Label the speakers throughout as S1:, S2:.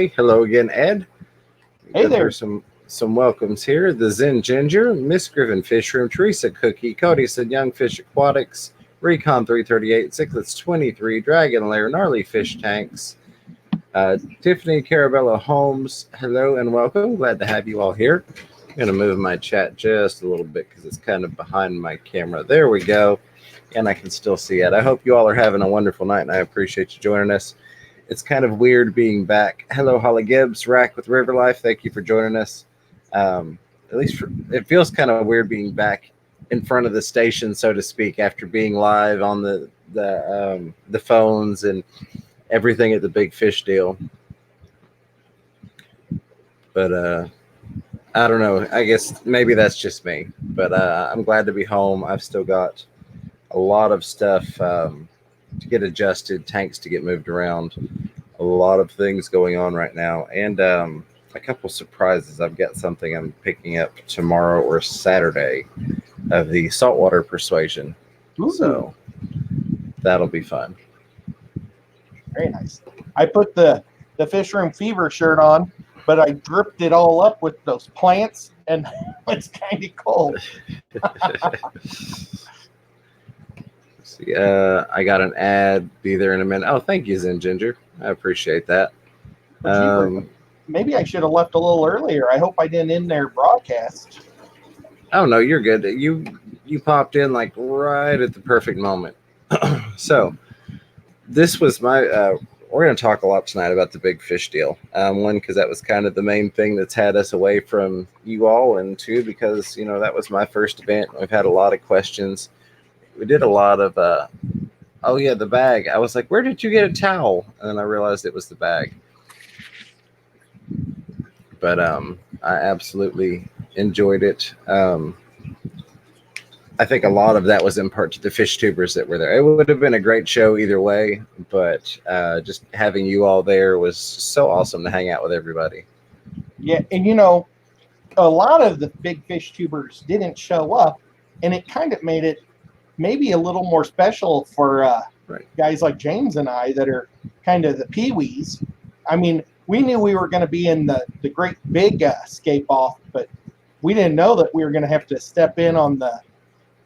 S1: Hello again, Ed.
S2: Hey
S1: Go through
S2: there.
S1: some welcomes here. The Zen Ginger, Miss Griffin Fish Room, Teresa Cookie, Cody said Young Fish Aquatics, Recon 338, Cichlids 23, Dragon Lair, Gnarly Fish Tanks, Tiffany Carabello Holmes. Hello and welcome. Glad to have you all here. I'm going to move my chat just a little bit because it's kind of behind my camera. There we go. And I can still see it. I hope you all are having a wonderful night, and I appreciate you joining us. It's kind of weird being back. Hello, Holly Gibbs, Rack with River Life. Thank you for joining us. It feels kind of weird being back in front of the station, so to speak, after being live on the phones and everything at the Big Fish deal. But I don't know. I guess maybe that's just me. But I'm glad to be home. I've still got a lot of stuff to get adjusted, tanks to get moved around, a lot of things going on right now, and a couple surprises. I've got something I'm picking up tomorrow or Saturday of the saltwater persuasion.
S2: Ooh.
S1: So that'll be fun.
S2: Very nice. I put the Fish Room Fever shirt on, but I dripped it all up with those plants, and it's kind of cold.
S1: See, I got an ad. Be there in a minute. Oh, thank you, Zen Ginger. I appreciate that.
S2: Maybe I should have left a little earlier. I hope I didn't end their broadcast.
S1: Oh no, you're good. You popped in like right at the perfect moment. So this was my. We're going to talk a lot tonight about the Big Fish deal. One, because that was kind of the main thing that's had us away from you all, and two, because that was my first event. We've had a lot of questions. We did a lot of. Oh yeah, the bag. I was like, where did you get a towel? And then I realized it was the bag. But I absolutely enjoyed it. I think a lot of that was in part to the fish tubers that were there. It would have been a great show either way, but just having you all there was so awesome to hang out with everybody.
S2: Yeah, and a lot of the big fish tubers didn't show up, and it kind of made it maybe a little more special for guys like James and I that are kind of the peewees. I mean, we knew we were going to be in the great big scape off, but we didn't know that we were going to have to step in on the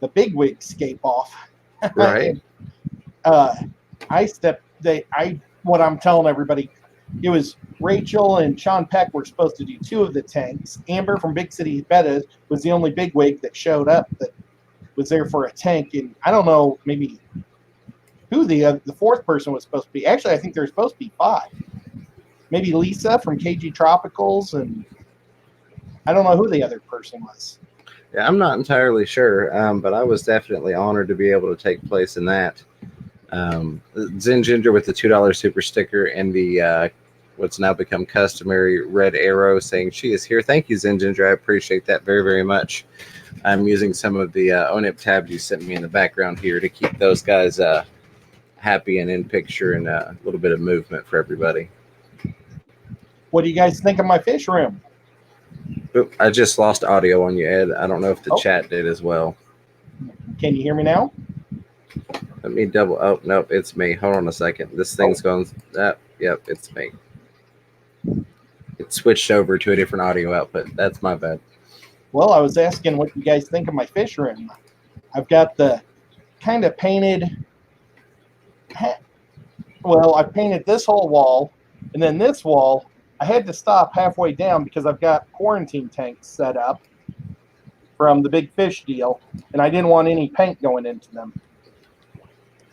S2: big wig scape off.
S1: Right.
S2: What I'm telling everybody, it was Rachel and Sean Peck were supposed to do two of the tanks. Amber from Big City Betta was the only big wig that showed up that was there for a tank, and I don't know maybe who the fourth person was supposed to be. Actually, I think there's supposed to be five. Maybe Lisa from KG Tropicals, and I don't know who the other person was.
S1: Yeah, I'm not entirely sure, but I was definitely honored to be able to take place in that. Zen Ginger with the $2 super sticker and the what's now become customary red arrow saying she is here. Thank you, Zen Ginger. I appreciate that very, very much. I'm using some of the ONIP tabs you sent me in the background here to keep those guys happy and in picture, and a little bit of movement for everybody.
S2: What do you guys think of my fish room?
S1: Oop, I just lost audio on you, Ed. I don't know if the chat did as well.
S2: Can you hear me now?
S1: Let me double. Oh, nope, it's me. Hold on a second. This thing's going. Yep, it's me. It switched over to a different audio output. That's my bad.
S2: Well, I was asking what you guys think of my fish room. I've got the kind of painted. Well, I painted this whole wall, and then this wall. I had to stop halfway down because I've got quarantine tanks set up from the Big Fish deal, and I didn't want any paint going into them.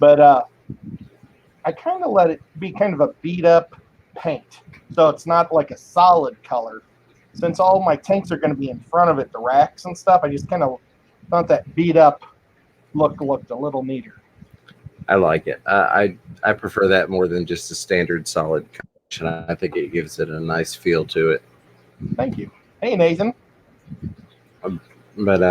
S2: But I kind of let it be kind of a beat-up paint, so it's not like a solid color. Since all my tanks are going to be in front of it, the racks and stuff, I just kind of thought that beat-up look looked a little neater.
S1: I like it. I prefer that more than just a standard solid color. And I think it gives it a nice feel to it.
S2: Thank you. Hey, Nathan.
S1: But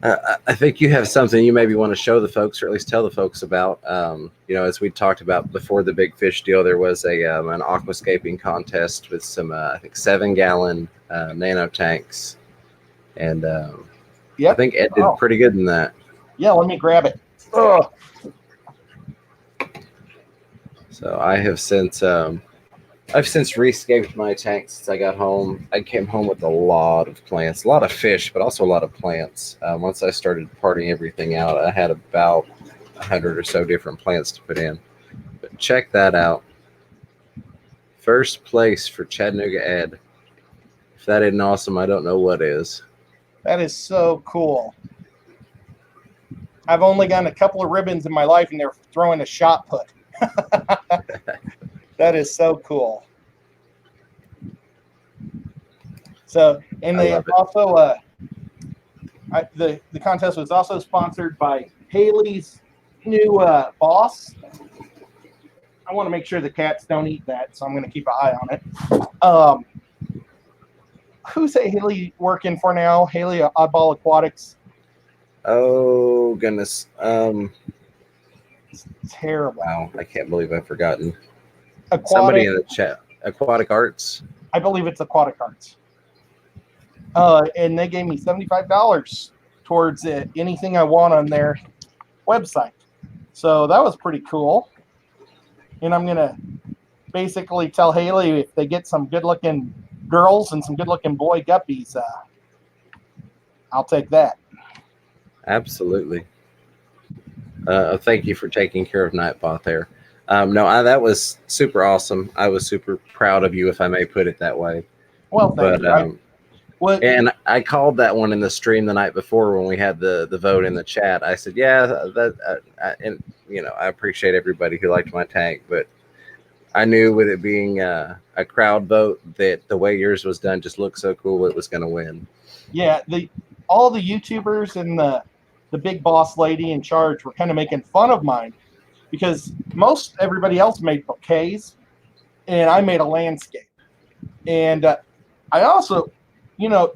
S1: I think you have something you maybe want to show the folks, or at least tell the folks about. As we talked about before the Big Fish deal, there was an aquascaping contest with some, I think, 7-gallon nano tanks, and I think Ed did pretty good in that.
S2: Yeah, let me grab it.
S1: So I have since I've since rescaped my tank since I got home. I came home with a lot of plants, a lot of fish, but also a lot of plants. Once I started parting everything out, I had about 100 or so different plants to put in. But check that out. First place for Chattanooga Ed. If that isn't awesome, I don't know what is.
S2: That is so cool. I've only gotten a couple of ribbons in my life, and they're throwing a shot put. That is so cool. So, and they also the contest was also sponsored by Haley's new boss. I want to make sure the cats don't eat that, so I'm going to keep an eye on it. Who's Haley working for now? Haley Oddball Aquatics.
S1: Oh goodness.
S2: It's terrible.
S1: Wow, I can't believe I've forgotten.
S2: Somebody
S1: in the chat. Aquatic Arts.
S2: I believe it's Aquatic Arts. And they gave me $75 towards anything I want on their website. So that was pretty cool. And I'm going to basically tell Haley if they get some good-looking girls and some good-looking boy guppies, I'll take that.
S1: Absolutely. Thank you for taking care of Nightbot there. That was super awesome. I was super proud of you, if I may put it that way.
S2: Well, thank you.
S1: And I called that one in the stream the night before when we had the vote in the chat. I said, I appreciate everybody who liked my tank, but I knew with it being a crowd vote that the way yours was done just looked so cool it was going to win.
S2: Yeah, all the YouTubers and the big boss lady in charge were kind of making fun of mine because most everybody else made bouquets, and I made a landscape. And I also,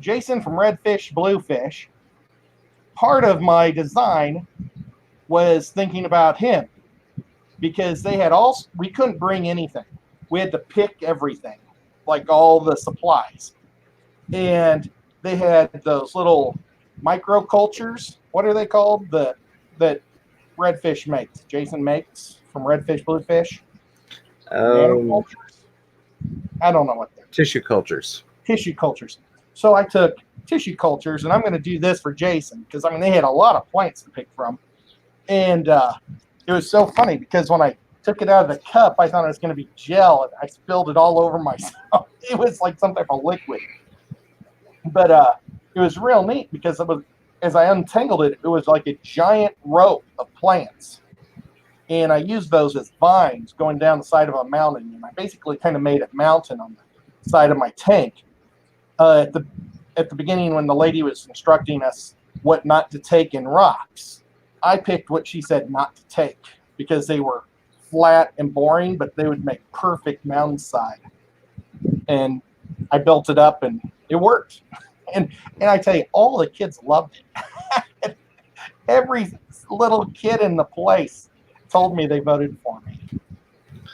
S2: Jason from Redfish, Bluefish, part of my design was thinking about him because we couldn't bring anything. We had to pick everything, like all the supplies. And they had those little microcultures. What are they called? That Redfish makes. Jason makes from Redfish, Bluefish. I don't know what they're.
S1: Tissue cultures.
S2: Tissue cultures. So I took tissue cultures, and I'm going to do this for Jason because they had a lot of plants to pick from, and it was so funny because when I took it out of the cup, I thought it was going to be gel, and I spilled it all over myself. It was like some type of liquid, but it was real neat because as I untangled it, it was like a giant rope of plants, and I used those as vines going down the side of a mountain, and I basically kind of made a mountain on the side of my tank. At the beginning, when the lady was instructing us what not to take in rocks, I picked what she said not to take because they were flat and boring, but they would make perfect mountainside. And I built it up, and it worked. And I tell you, all the kids loved it. Every little kid in the place told me they voted for me.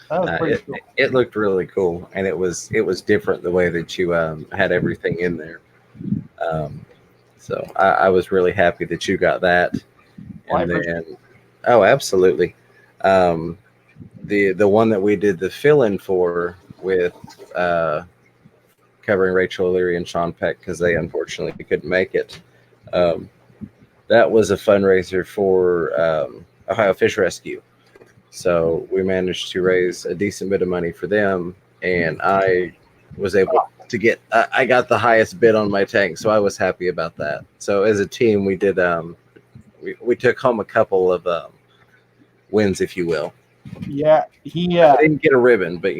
S2: That was pretty cool.
S1: It looked really cool, and it was different the way that you had everything in there. So I was really happy that you got that. And then, absolutely. The one that we did the fill-in for with covering Rachel O'Leary and Sean Peck because they unfortunately couldn't make it. That was a fundraiser for Ohio Fish Rescue. So we managed to raise a decent bit of money for them, and I was able to get I got the highest bid on my tank, so I was happy about that. So as a team, we did we took home a couple of wins, if you will.
S2: Yeah,
S1: I didn't get a ribbon, but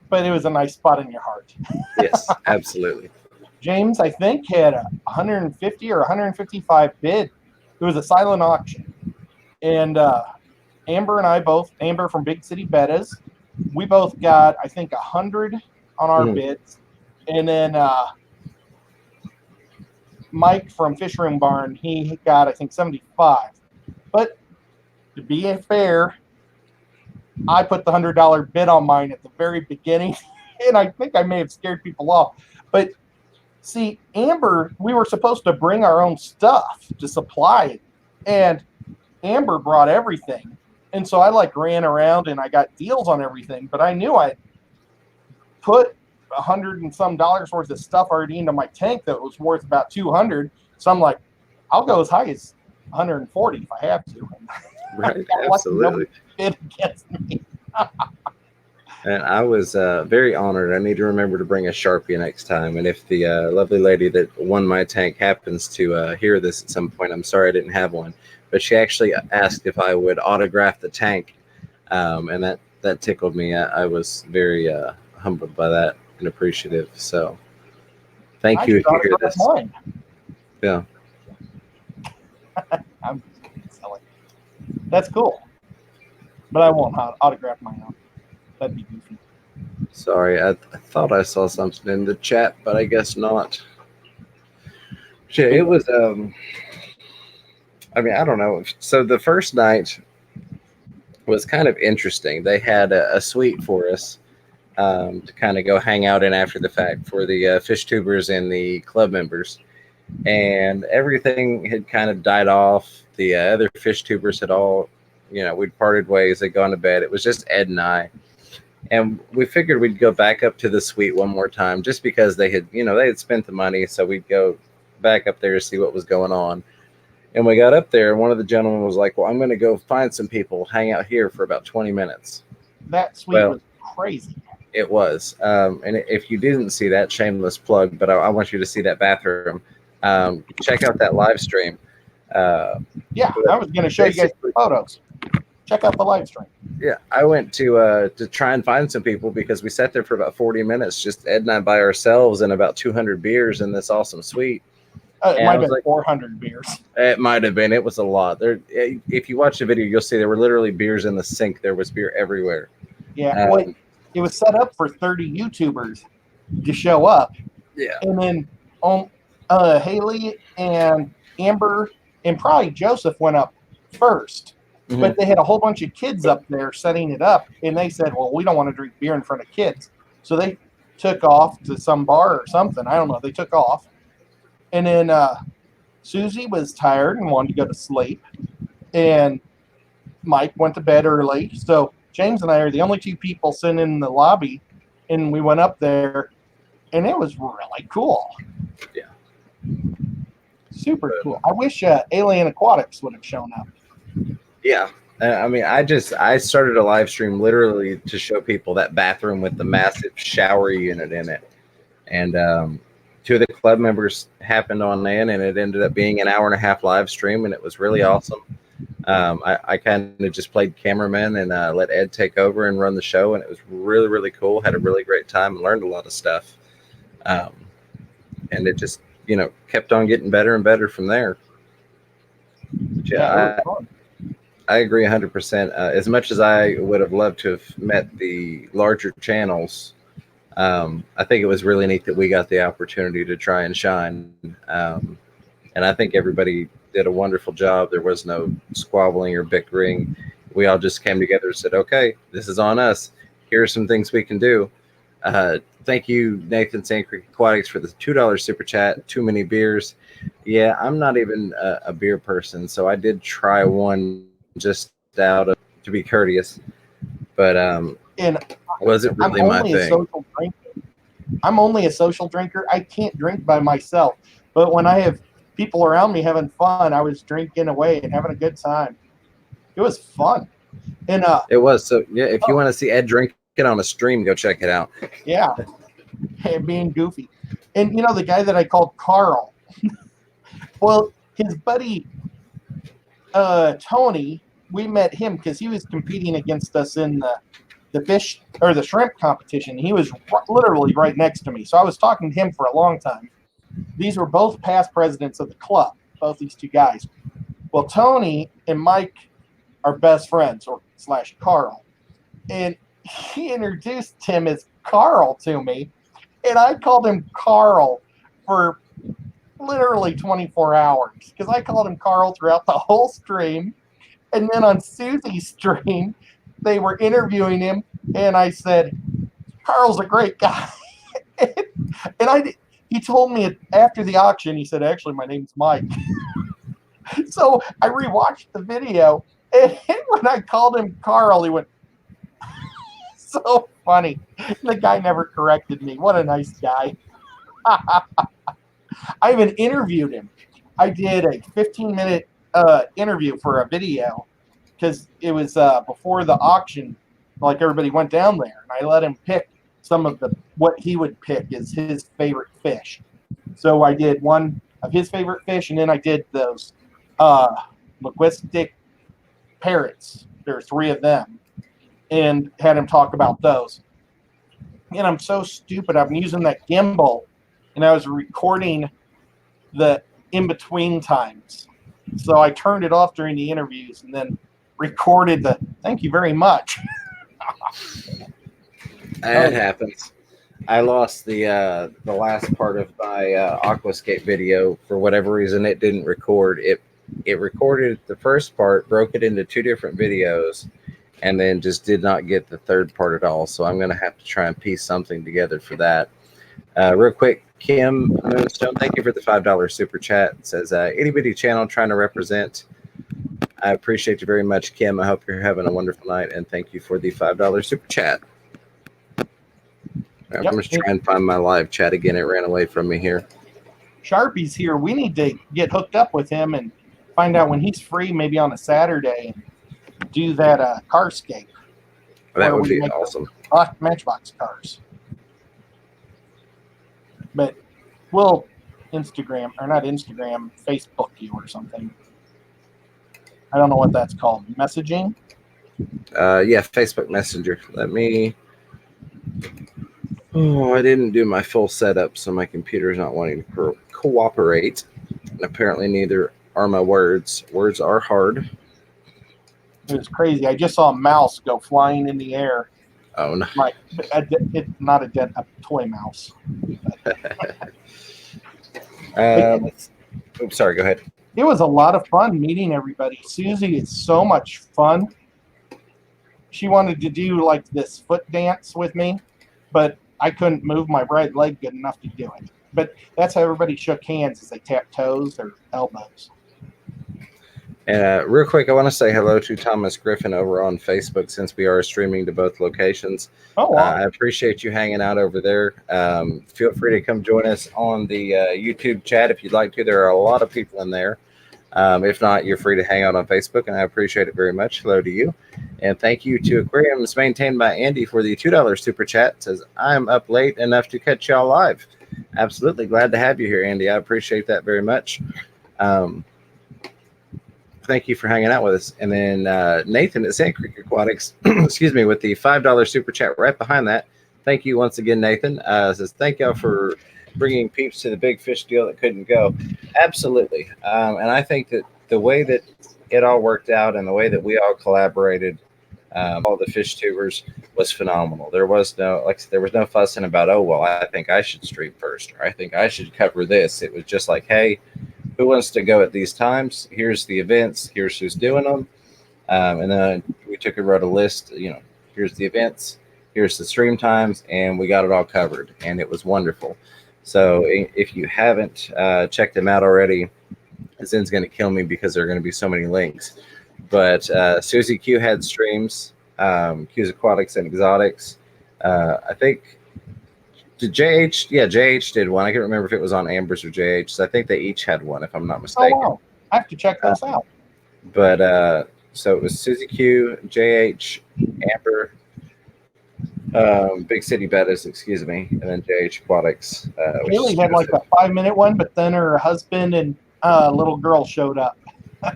S2: but it was a nice spot in your heart.
S1: Yes, absolutely.
S2: James, I think, had 150 or 155 bid. It was a silent auction, and Amber and I Amber from Big City Bettas, we both got, I think, 100 on our bids. And then Mike from Fish Room Barn, he got, I think, 75. But to be fair, I put the $100 bid on mine at the very beginning, and I think I may have scared people off. But see, Amber, we were supposed to bring our own stuff to supply it, and Amber brought everything. And so I like ran around and I got deals on everything, but I knew I put $100 and some worth of stuff already into my tank that was worth about 200. So I'm like, I'll go as high as 140 if I have to.
S1: Right, absolutely.
S2: Bid against me.
S1: And I was very honored. I need to remember to bring a Sharpie next time. And if the lovely lady that won my tank happens to hear this at some point, I'm sorry I didn't have one. But she actually asked if I would autograph the tank, and that tickled me. I was very humbled by that and appreciative. So thank you if you hear this.
S2: Mine.
S1: Yeah.
S2: I'm silly. That's cool. But I won't autograph my own. That'd be goofy.
S1: Sorry, I thought I saw something in the chat, but I guess not. Yeah, it was. I mean, I don't know. So the first night was kind of interesting. They had a suite for us to kind of go hang out in after the fact for the fish tubers and the club members. And everything had kind of died off. The other fish tubers had all, we'd parted ways. They'd gone to bed. It was just Ed and I. And we figured we'd go back up to the suite one more time just because they had spent the money. So we'd go back up there to see what was going on. And we got up there, and one of the gentlemen was like, well, I'm going to go find some people, hang out here for about 20 minutes.
S2: That suite was crazy.
S1: It was. And if you didn't see that, shameless plug, but I want you to see that bathroom. Check out that live stream.
S2: I was going to show you guys the photos. Check out the live stream.
S1: Yeah, I went to try and find some people because we sat there for about 40 minutes, just Ed and I by ourselves, and about 200 beers in this awesome suite.
S2: It might have been 400 beers.
S1: It might have been. It was a lot. There, if you watch the video, you'll see there were literally beers in the sink. There was beer everywhere.
S2: Yeah, it was set up for 30 YouTubers to show up.
S1: Yeah,
S2: and then Haley and Amber and probably Joseph went up first. Mm-hmm. But they had a whole bunch of kids up there setting it up, and they said, well, we don't want to drink beer in front of kids. So they took off to some bar or something. I don't know. They took off. And then Susie was tired and wanted to go to sleep. And Mike went to bed early. So James and I are the only two people sitting in the lobby. And we went up there, and it was really cool.
S1: Yeah.
S2: Super cool. I wish Alien Aquatics would have shown up.
S1: Yeah. I mean, I started a live stream literally to show people that bathroom with the massive shower unit in it. And two of the club members happened on in, and it ended up being an 1.5-hour live stream, and it was really awesome. I kind of just played cameraman and let Ed take over and run the show, and it was really, really cool. Had a really great time and learned a lot of stuff. And it just, kept on getting better and better from there. But yeah, I agree 100%. As much as I would have loved to have met the larger channels, I think it was really neat that we got the opportunity to try and shine. And I think everybody did a wonderful job. There was no squabbling or bickering. We all just came together and said, okay, this is on us. Here are some things we can do. Thank you, Nathan Sand Creek Aquatics, for the $2 super chat. Too many beers. Yeah, I'm not even a beer person, so I did try one just out of, to be courteous. But was it really my thing?
S2: I'm only a social drinker. I can't drink by myself. But when I have people around me having fun, I was drinking away and having a good time. It was fun. And
S1: it was. So yeah, if you want to see Ed drink it on a stream, go check it out.
S2: Yeah. And being goofy. And the guy that I called Carl. Well, his buddy Tony, we met him because he was competing against us in the fish or the shrimp competition. He was literally right next to me. So I was talking to him for a long time. These were both past presidents of the club, both these two guys. Well, Tony and Mike are best friends, or / Carl. And he introduced him as Carl to me. And I called him Carl for literally 24 hours because I called him Carl throughout the whole stream. And then on Susie's stream, they were interviewing him, and I said, Carl's a great guy. And he told me after the auction, he said, actually, my name's Mike. So I rewatched the video, And when I called him Carl, he went, so funny. The guy never corrected me. What a nice guy. I even interviewed him. I did a 15-minute interview for a video because it was before the auction. Like everybody went down there, and I let him pick some of what he would pick as his favorite fish. So I did one of his favorite fish, and then I did those linguistic parrots. There are 3 of them, and had him talk about those. And I'm so stupid. I'm using that gimbal, and I was recording the in-between times. So I turned it off during the interviews and then recorded the thank you very much.
S1: It happens. I lost the last part of my aquascape video for whatever reason. It didn't record. It recorded the first part, broke it into 2 different videos, and then just did not get the third part at all. So I'm going to have to try and piece something together for that. Real quick, Kim Moonstone, thank you for the $5 super chat. It says, itty bitty channel trying to represent. I appreciate you very much, Kim. I hope you're having a wonderful night, and thank you for the $5 super chat. I'm just trying to find my live chat again. It ran away from me here.
S2: Sharpie's here. We need to get hooked up with him and find out when he's free, maybe on a Saturday, and do that carscape.
S1: That would be awesome.
S2: Matchbox cars. But we'll Facebook you or something. I don't know what that's called. Messaging?
S1: Yeah, Facebook Messenger. Oh, I didn't do my full setup, so my computer's not wanting to cooperate. And apparently neither are my words. Words are hard.
S2: It was crazy. I just saw a mouse go flying in the air.
S1: Oh, no.
S2: It's not a toy mouse.
S1: Oops, sorry, go ahead.
S2: It was a lot of fun meeting everybody. Susie is so much fun. She wanted to do like this foot dance with me, but I couldn't move my right leg good enough to do it. But that's how everybody shook hands as they tapped toes or elbows.
S1: And real quick, I want to say hello to Thomas Griffin over on Facebook since we are streaming to both locations. Oh, wow. I appreciate you hanging out over there. Feel free to come join us on the YouTube chat if you'd like to. There are a lot of people in there. If not, you're free to hang out on Facebook, and I appreciate it very much. Hello to you. And thank you to Aquariums Maintained by Andy for the $2 super chat. It says, I'm up late enough to catch y'all live. Absolutely. Glad to have you here, Andy. I appreciate that very much. Thank you for hanging out with us. And then Nathan at Sand Creek Aquatics, excuse me, with the $5 super chat right behind that. Thank you once again, Nathan. Says, thank y'all for bringing peeps to the big fish deal that couldn't go. Absolutely. And I think that the way that it all worked out and the way that we all collaborated, all the fish tubers, was phenomenal. There was no fussing about, oh, well, I think I should stream first, or I think I should cover this. It was just like, hey, who wants to go at these times? Here's the events. Here's who's doing them. And then we took and wrote a list, here's the events, here's the stream times, and we got it all covered. And it was wonderful. So if you haven't checked them out already, Zen's going to kill me because there are going to be so many links. But Susie Q had streams, Q's Aquatics and Exotics. I think did JH? Yeah, JH did one. I can't remember if it was on Amber's or JH. So I think they each had one, if I'm not mistaken.
S2: Oh, wow. I have to check those out.
S1: But so it was Susie Q, JH, Amber, Big City Bettis, excuse me, and then JH Aquatics.
S2: Haley had like a 5-minute one, but then her husband and little girl showed up.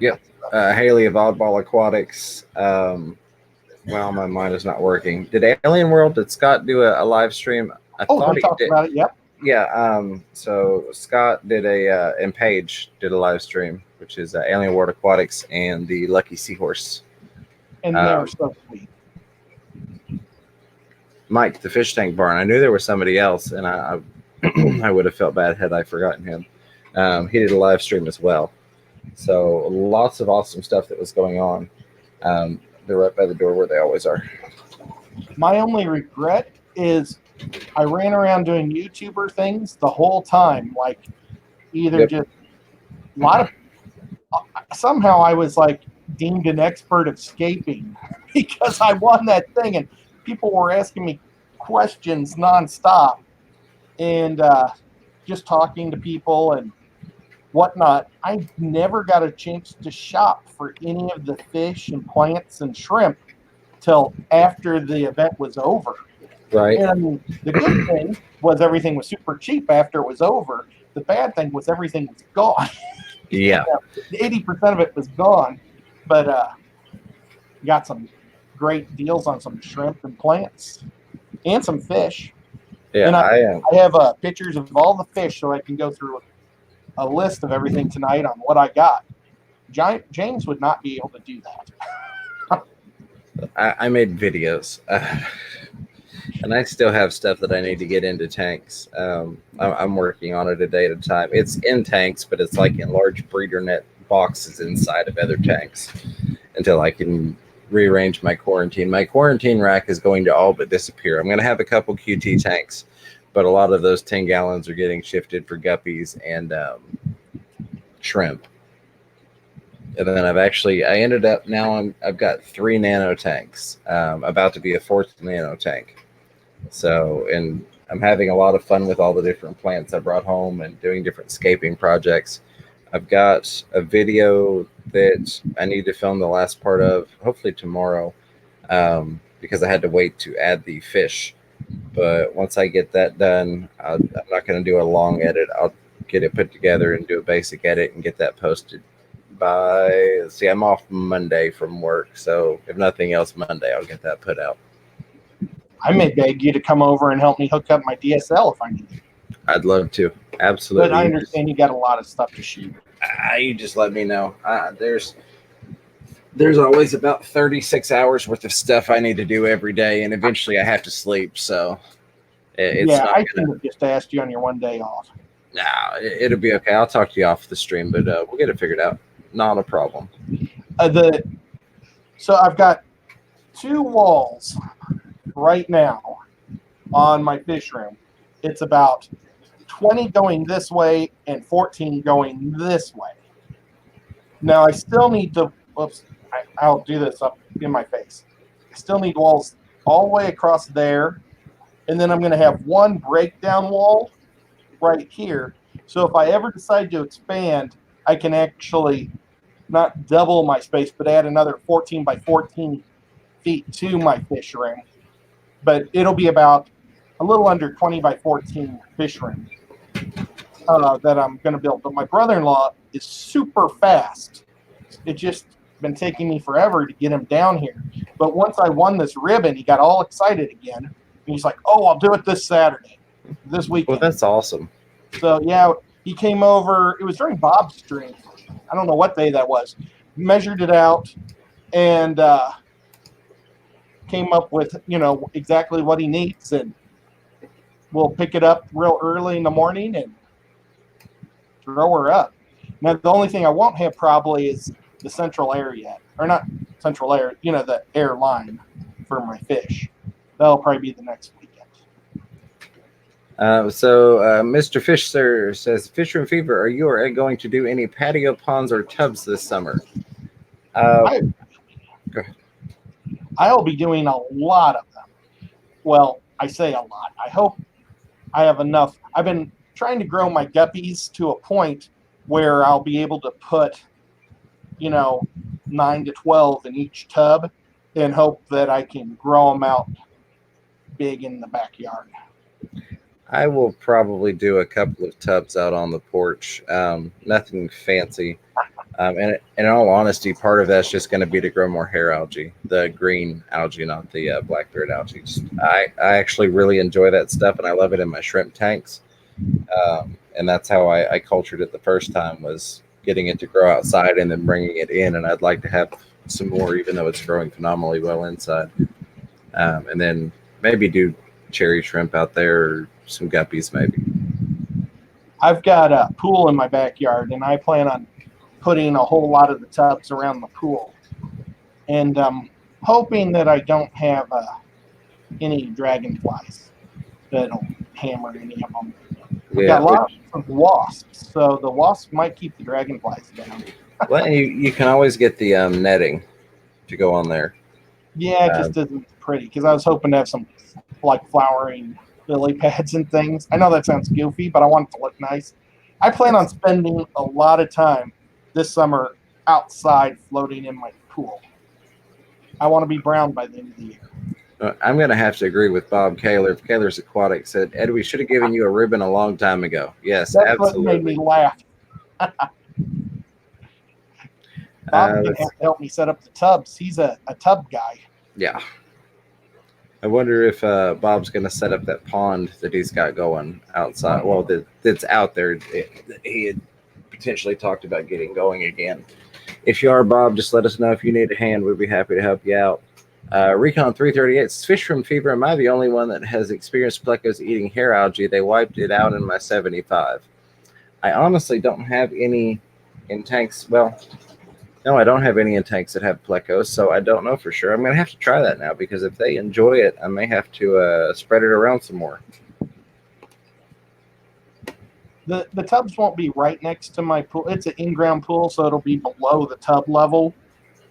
S1: Yep. Haley of Oddball Aquatics. Well, my mind is not working. Did Alien World, did Scott do a live stream? I thought
S2: we talked about it, yep.
S1: Yeah, so Scott did and Paige did a live stream, which is Alien World Aquatics and the Lucky Seahorse.
S2: And they were so sweet.
S1: Mike, the Fish Tank Barn. I knew there was somebody else, and I I would have felt bad had I forgotten him. He did a live stream as well. So lots of awesome stuff that was going on. They're right by the door where they always are.
S2: My only regret is I ran around doing YouTuber things the whole time. Like either just a lot of, somehow I was like deemed an expert of scaping because I won that thing, and people were asking me questions nonstop, and just talking to people and whatnot. I never got a chance to shop for any of the fish and plants and shrimp till after the event was over.
S1: Right.
S2: And the good thing was everything was super cheap after it was over. The bad thing was everything was gone.
S1: Yeah.
S2: 80% of it was gone, but got some great deals on some shrimp and plants and some fish.
S1: Yeah.
S2: And
S1: I am.
S2: I have pictures of all the fish so I can go through a list of everything tonight on what I got. James would not be able to do that.
S1: I made videos, and I still have stuff that I need to get into tanks. I'm working on it a day at a time. It's in tanks, but it's like in large breeder net boxes inside of other tanks until I can rearrange my quarantine. My quarantine rack is going to all but disappear. I'm going to have a couple QT tanks, but a lot of those 10 gallons are getting shifted for guppies and shrimp. And then I ended up now I've got 3 nano tanks, about to be a 4th nano tank. So, and I'm having a lot of fun with all the different plants I brought home and doing different scaping projects. I've got a video that I need to film the last part of, hopefully tomorrow, because I had to wait to add the fish. But once I get that done, I'm not going to do a long edit. I'll get it put together and do a basic edit and get that posted I'm off Monday from work, so if nothing else, Monday I'll get that put out.
S2: I may beg you to come over and help me hook up my DSL if I need it.
S1: I'd love to, absolutely.
S2: But I understand you got a lot of stuff to shoot.
S1: You just let me know. There's always about 36 hours worth of stuff I need to do every day, and eventually I have to sleep. So it's
S2: yeah,
S1: not
S2: I should have just asked you on your one day off.
S1: No, it'll be okay. I'll talk to you off the stream, but we'll get it figured out. Not a problem.
S2: So I've got 2 walls right now on my fish room. It's about 20 going this way and 14 going this way. Now I still need to, I'll do this up in my face. I still need walls all the way across there. And then I'm going to have 1 breakdown wall right here. So if I ever decide to expand, I can actually not double my space, but add another 14 by 14 feet to my fish room. But it'll be about a little under 20 by 14 fish room that I'm going to build. But my brother-in-law is super fast. It's just been taking me forever to get him down here. But once I won this ribbon, he got all excited again. And he's like, oh, I'll do it this Saturday, this weekend.
S1: Well, that's awesome.
S2: So, yeah, he came over. It was during Bob's stream. I don't know what day that was. Measured it out and came up with, exactly what he needs. And we'll pick it up real early in the morning and throw her up. Now, the only thing I won't have probably is the central air yet. Or not central air, the air line for my fish. That'll probably be the next weekend.
S1: Mr. Fish Sir says, Fisher and Fever, are you or Ed going to do any patio ponds or tubs this summer? Go ahead.
S2: I'll be doing a lot of them. Well, I say a lot. I hope I have enough. I've been trying to grow my guppies to a point where I'll be able to put, 9 to 12 in each tub and hope that I can grow them out big in the backyard.
S1: I will probably do a couple of tubs out on the porch. Nothing fancy. And in all honesty, part of that's just going to be to grow more hair algae, the green algae, not the blackbeard algae. I actually really enjoy that stuff, and I love it in my shrimp tanks. And that's how I cultured it the first time, was getting it to grow outside and then bringing it in. And I'd like to have some more, even though it's growing phenomenally well inside. And then maybe do cherry shrimp out there, or some guppies maybe.
S2: I've got a pool in my backyard, and I plan on putting a whole lot of the tubs around the pool. And hoping that I don't have any dragonflies that'll hammer any of them. We've got lots of wasps, so the wasps might keep the dragonflies down.
S1: Well, and you can always get the netting to go on there.
S2: Yeah, it just isn't pretty because I was hoping to have some like flowering lily pads and things. I know that sounds goofy, but I want it to look nice. I plan on spending a lot of time this summer outside floating in my pool. I want to be brown by the end of the year.
S1: I'm going to have to agree with Bob Kaler. Kaler's Aquatic said, Ed, we should have given you a ribbon a long time ago. Yes,
S2: That's what made me
S1: absolutely.
S2: laugh. Bob's going to have
S1: Let's
S2: to help me set up the tubs. He's a tub guy.
S1: Yeah. I wonder if Bob's going to set up that pond that he's got going outside. Well, that's out there. He had potentially talked about getting going again. If you are, Bob, just let us know if you need a hand. We'd be happy to help you out. Recon 338 Fish from Fever. Am I the only one that has experienced plecos eating hair algae? They wiped it out in my 75. I honestly don't have any in tanks. Well, no, I don't have any in tanks that have plecos, so I don't know for sure. I'm going to have to try that now because if they enjoy it, I may have to spread it around some more.
S2: The tubs won't be right next to my pool. It's an in-ground pool, so it'll be below the tub level,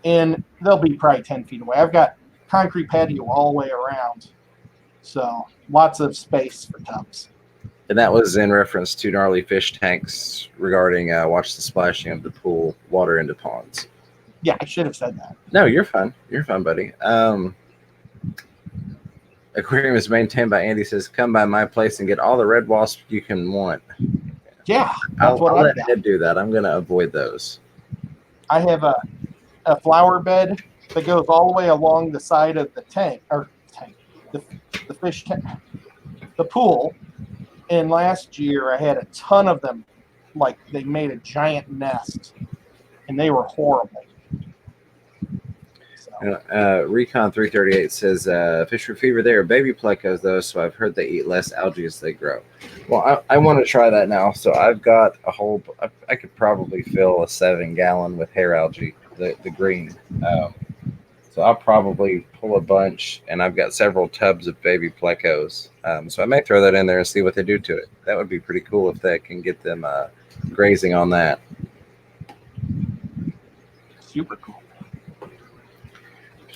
S2: and they'll be probably 10 feet away. I've got concrete patio all the way around, so lots of space for tubs.
S1: And that was in reference to gnarly fish tanks regarding watch the splashing of the pool water into ponds.
S2: Yeah, I should have said that.
S1: No, you're fine. You're fine, buddy. Aquarium is maintained by Andy. Says, come by my place and get all the red wasps you can want.
S2: Yeah,
S1: I'll let Ed do that. I'm going to avoid those.
S2: I have a flower bed that goes all the way along the side of the the fish tank, the pool. And last year I had a ton of them. Like they made a giant nest, and they were horrible.
S1: Recon 338 says, fish for fever, they are baby plecos though, so I've heard they eat less algae as they grow. Well, I want to try that now. So I've got a whole, I could probably fill a 7-gallon with hair algae, the green. So I'll probably pull a bunch, and I've got several tubs of baby plecos. So I may throw that in there and see what they do to it. That would be pretty cool if they can get them grazing on that.
S2: Super cool.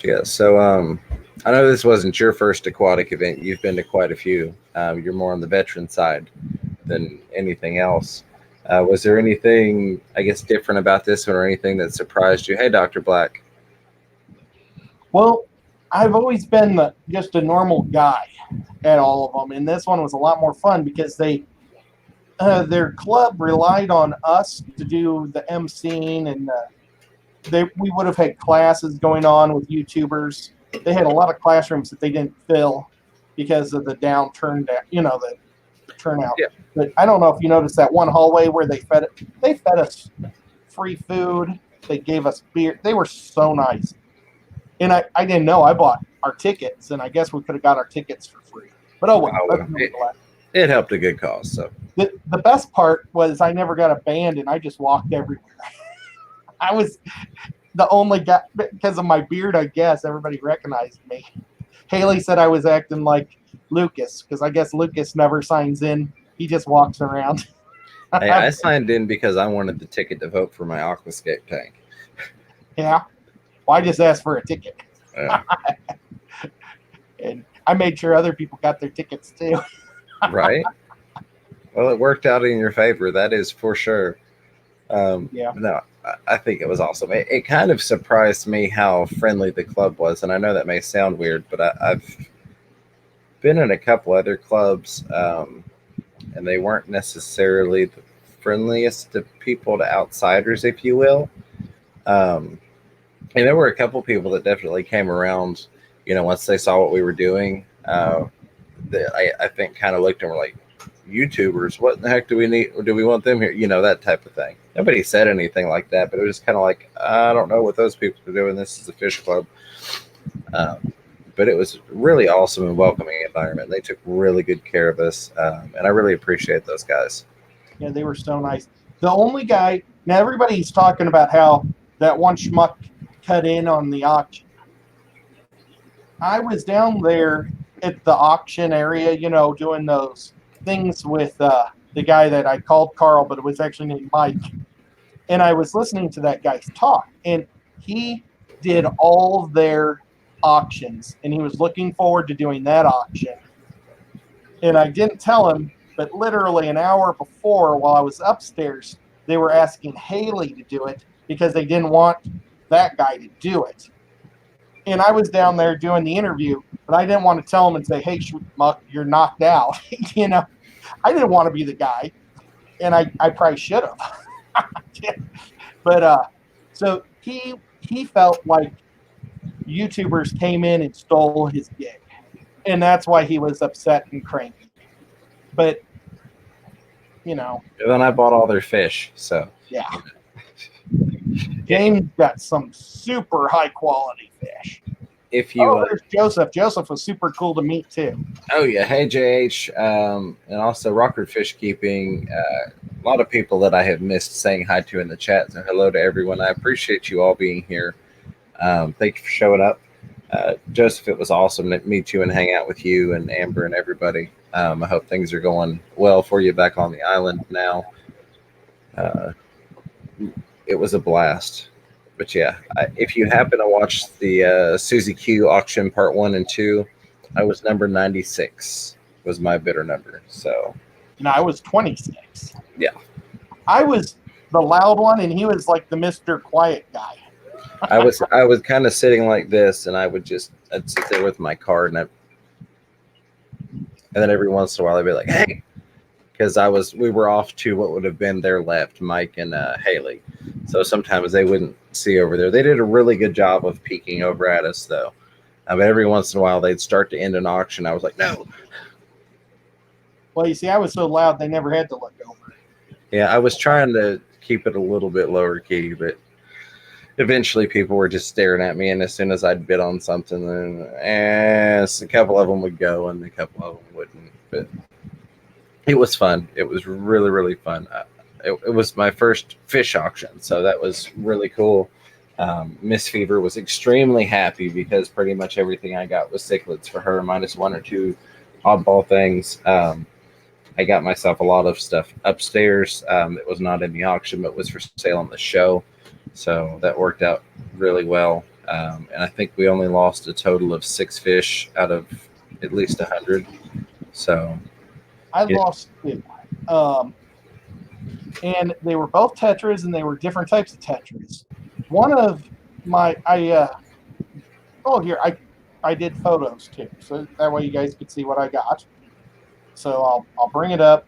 S1: Yeah, so I know this wasn't your first aquatic event. You've been to quite a few. You're more on the veteran side than anything else. Was there anything, I guess, different about this one or anything that surprised you? Hey, Dr. Black.
S2: Well, I've always been just a normal guy at all of them, and this one was a lot more fun because their club relied on us to do the emceeing, and we would have had classes going on with YouTubers. They had a lot of classrooms that they didn't fill because of the the turnout. Yeah. But I don't know if you noticed that one hallway where they fed us free food. They gave us beer. They were so nice. And I didn't know. I bought our tickets, and I guess we could have got our tickets for free. But
S1: it helped a good cause. So
S2: the best part was I never got a band, and I just walked everywhere. I was the only guy because of my beard. I guess everybody recognized me. Haley said I was acting like Lucas because I guess Lucas never signs in. He just walks around.
S1: Hey, I signed in because I wanted the ticket to vote for my aquascape tank.
S2: Yeah. Well, I just asked for a ticket.
S1: Yeah.
S2: And I made sure other people got their tickets too.
S1: Right. Well, it worked out in your favor. That is for sure. Yeah. No, I think it was awesome. It kind of surprised me how friendly the club was. And I know that may sound weird, but I've been in a couple other clubs, and they weren't necessarily the friendliest to people, to outsiders, if you will. And there were a couple people that definitely came around, once they saw what we were doing. I think kind of looked and were like, YouTubers, what the heck do we need? Or do we want them here? That type of thing. Nobody said anything like that, but it was just kind of like, I don't know what those people are doing. This is a fish club. But it was really awesome and welcoming environment. They took really good care of us, and I really appreciate those guys.
S2: Yeah, they were so nice. The only guy, now everybody's talking about how that one schmuck cut in on the auction. I was down there at the auction area, doing those things with the guy that I called Carl, but it was actually named Mike. And I was listening to that guy's talk, and he did all their auctions, and he was looking forward to doing that auction. And I didn't tell him, but literally an hour before, while I was upstairs, they were asking Haley to do it because they didn't want that guy to do it. And I was down there doing the interview, but I didn't want to tell him and say, "Hey, Schmuck, you're knocked out." You know, I didn't want to be the guy, and I probably should have. But so he felt like YouTubers came in and stole his gig, and that's why he was upset and cranky. But you know,
S1: And then I bought all their fish. So
S2: yeah. James got some super high quality fish.
S1: if you,
S2: there's Joseph. Joseph was super cool to meet too.
S1: oh yeah, hey JH, and also Rockford Fish Keeping. A lot of people that I have missed saying hi to in the chat. So hello to everyone. I appreciate you all being here. Thank you for showing up. Joseph, it was awesome to meet you and hang out with you and Amber and everybody. I hope things are going well for you back on the island now. It was a blast. But yeah, if you happen to watch the Susie Q auction part 1 and 2, I was number 96 was my bidder number. So,
S2: and I was 26.
S1: Yeah,
S2: I was the loud one, and he was like the Mr. Quiet guy.
S1: I was kind of sitting like this, and I'd sit there with my card, and then every once in a while I'd be like, "Hey," because we were off to what would have been their left, Mike and Haley. So sometimes they wouldn't see over there. They did a really good job of peeking over at us, though. But every once in a while they'd start to end an auction. I was like, "No."
S2: Well, you see, I was so loud they never had to look over.
S1: Yeah, I was trying to keep it a little bit lower key, but eventually people were just staring at me, and as soon as I'd bid on something, then a couple of them would go and a couple of them wouldn't. But it was fun. It was really, really fun. It was my first fish auction, so that was really cool. Miss Fever was extremely happy because pretty much everything I got was cichlids for her, minus one or two oddball things. I got myself a lot of stuff upstairs that was not in the auction but was for sale on the show. So that worked out really well. And I think we only lost a total of 6 fish out of at least 100. So
S2: I lost 2. And they were both tetras, and they were different types of tetras. One of my, I did photos too, so that way you guys could see what I got. So I'll bring it up.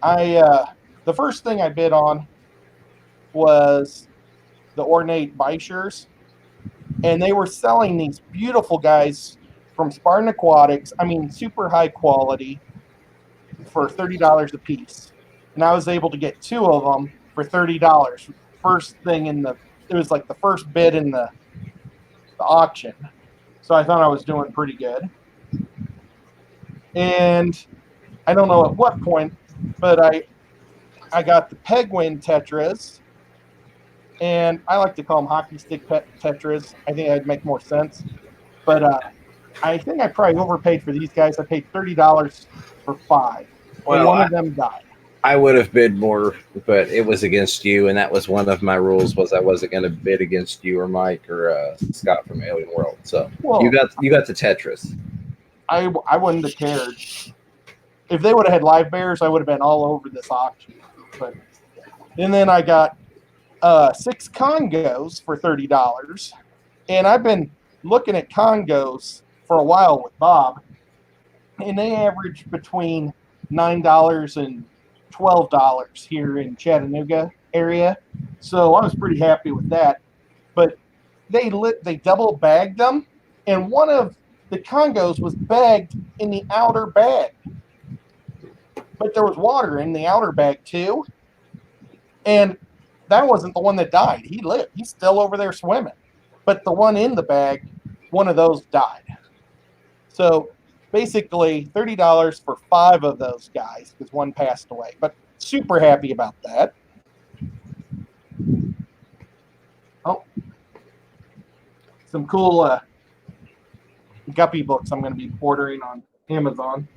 S2: The first thing I bid on was the ornate bichures, and they were selling these beautiful guys from Spartan Aquatics. I mean, super high quality for $30 a piece, and I was able to get 2 of them for $30. First thing it was like the first bid in the auction, so I thought I was doing pretty good. And I don't know at what point, but I got the Pegwin tetras, and I like to call them hockey stick tetras. I think that'd make more sense. But I think I probably overpaid for these guys. I paid $30 for 5. Well, one of them died.
S1: I would have bid more, but it was against you, and that was one of my rules. Was I wasn't going to bid against you or Mike or Scott from Alien World. So you got the tetras. I
S2: wouldn't have cared. If they would have had live bears, I would have been all over this auction. And then I got 6 Congos for $30. And I've been looking at Congos for a while with Bob, and they average between $9 and $12 here in Chattanooga area. So I was pretty happy with that. But they double bagged them, and one of the Congos was bagged in the outer bag. But there was water in the outer bag too. And that wasn't the one that died. He lived. He's still over there swimming. But the one in the bag, one of those died. So basically $30 for 5 of those guys because one passed away. But super happy about that. Oh, some cool guppy books I'm going to be ordering on Amazon.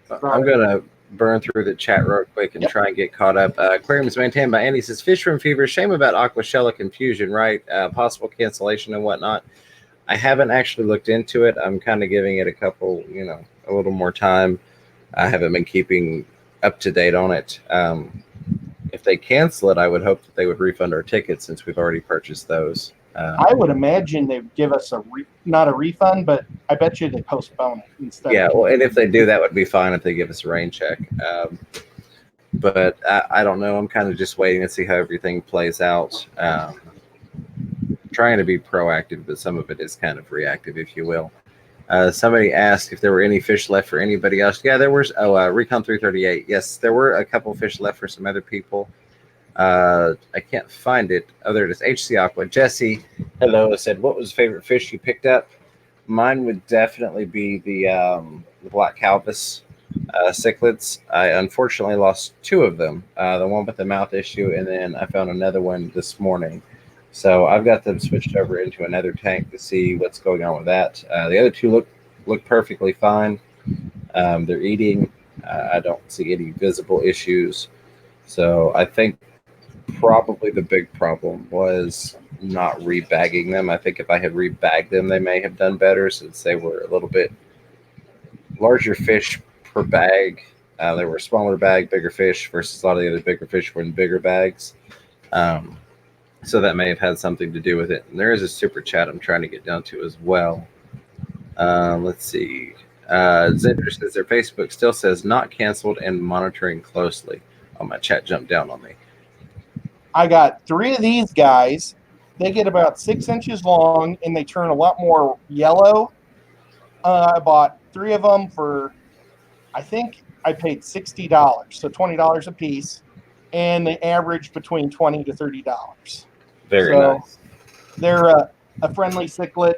S1: I'm going to burn through the chat real quick and
S2: Yep.
S1: try and get caught up. Aquarium is maintained by Andy. Says fish room fever. Shame about Aquashella confusion, right? Possible cancellation and whatnot. I haven't actually looked into it. I'm kind of giving it a little more time. I haven't been keeping up to date on it. If they cancel it, I would hope that they would refund our tickets since we've already purchased those.
S2: I would imagine they'd give us not a refund, but I bet you they postpone it instead.
S1: Yeah, well, and if they do, that would be fine if they give us a rain check. But I don't know. I'm kind of just waiting to see how everything plays out. Trying to be proactive, but some of it is kind of reactive, if you will. Somebody asked if there were any fish left for anybody else. Yeah, there was. Recon 338. Yes, there were a couple fish left for some other people. I can't find it. Oh, there it is. HC Aqua. Jesse, hello. Said, what was the favorite fish you picked up? Mine would definitely be the black calvus cichlids. I unfortunately lost two of them. The one with the mouth issue, and then I found another one this morning. So I've got them switched over into another tank to see what's going on with that. The other two look perfectly fine. They're eating. I don't see any visible issues. So I think probably the big problem was not rebagging them. I think if I had rebagged them, they may have done better since they were a little bit larger fish per bag. They were a smaller bag, bigger fish versus a lot of the other bigger fish were in bigger bags. So that may have had something to do with it. And there is a super chat I'm trying to get down to as well. Let's see. Zinder says their Facebook still says not canceled and monitoring closely. Oh, my chat jumped down on me.
S2: I got 3 of these guys. They get about 6 inches long, and they turn a lot more yellow. I bought 3 of them for, I think I paid $60, so $20 a piece, and they average between $20 to $30.
S1: Very nice.
S2: They're a friendly cichlid.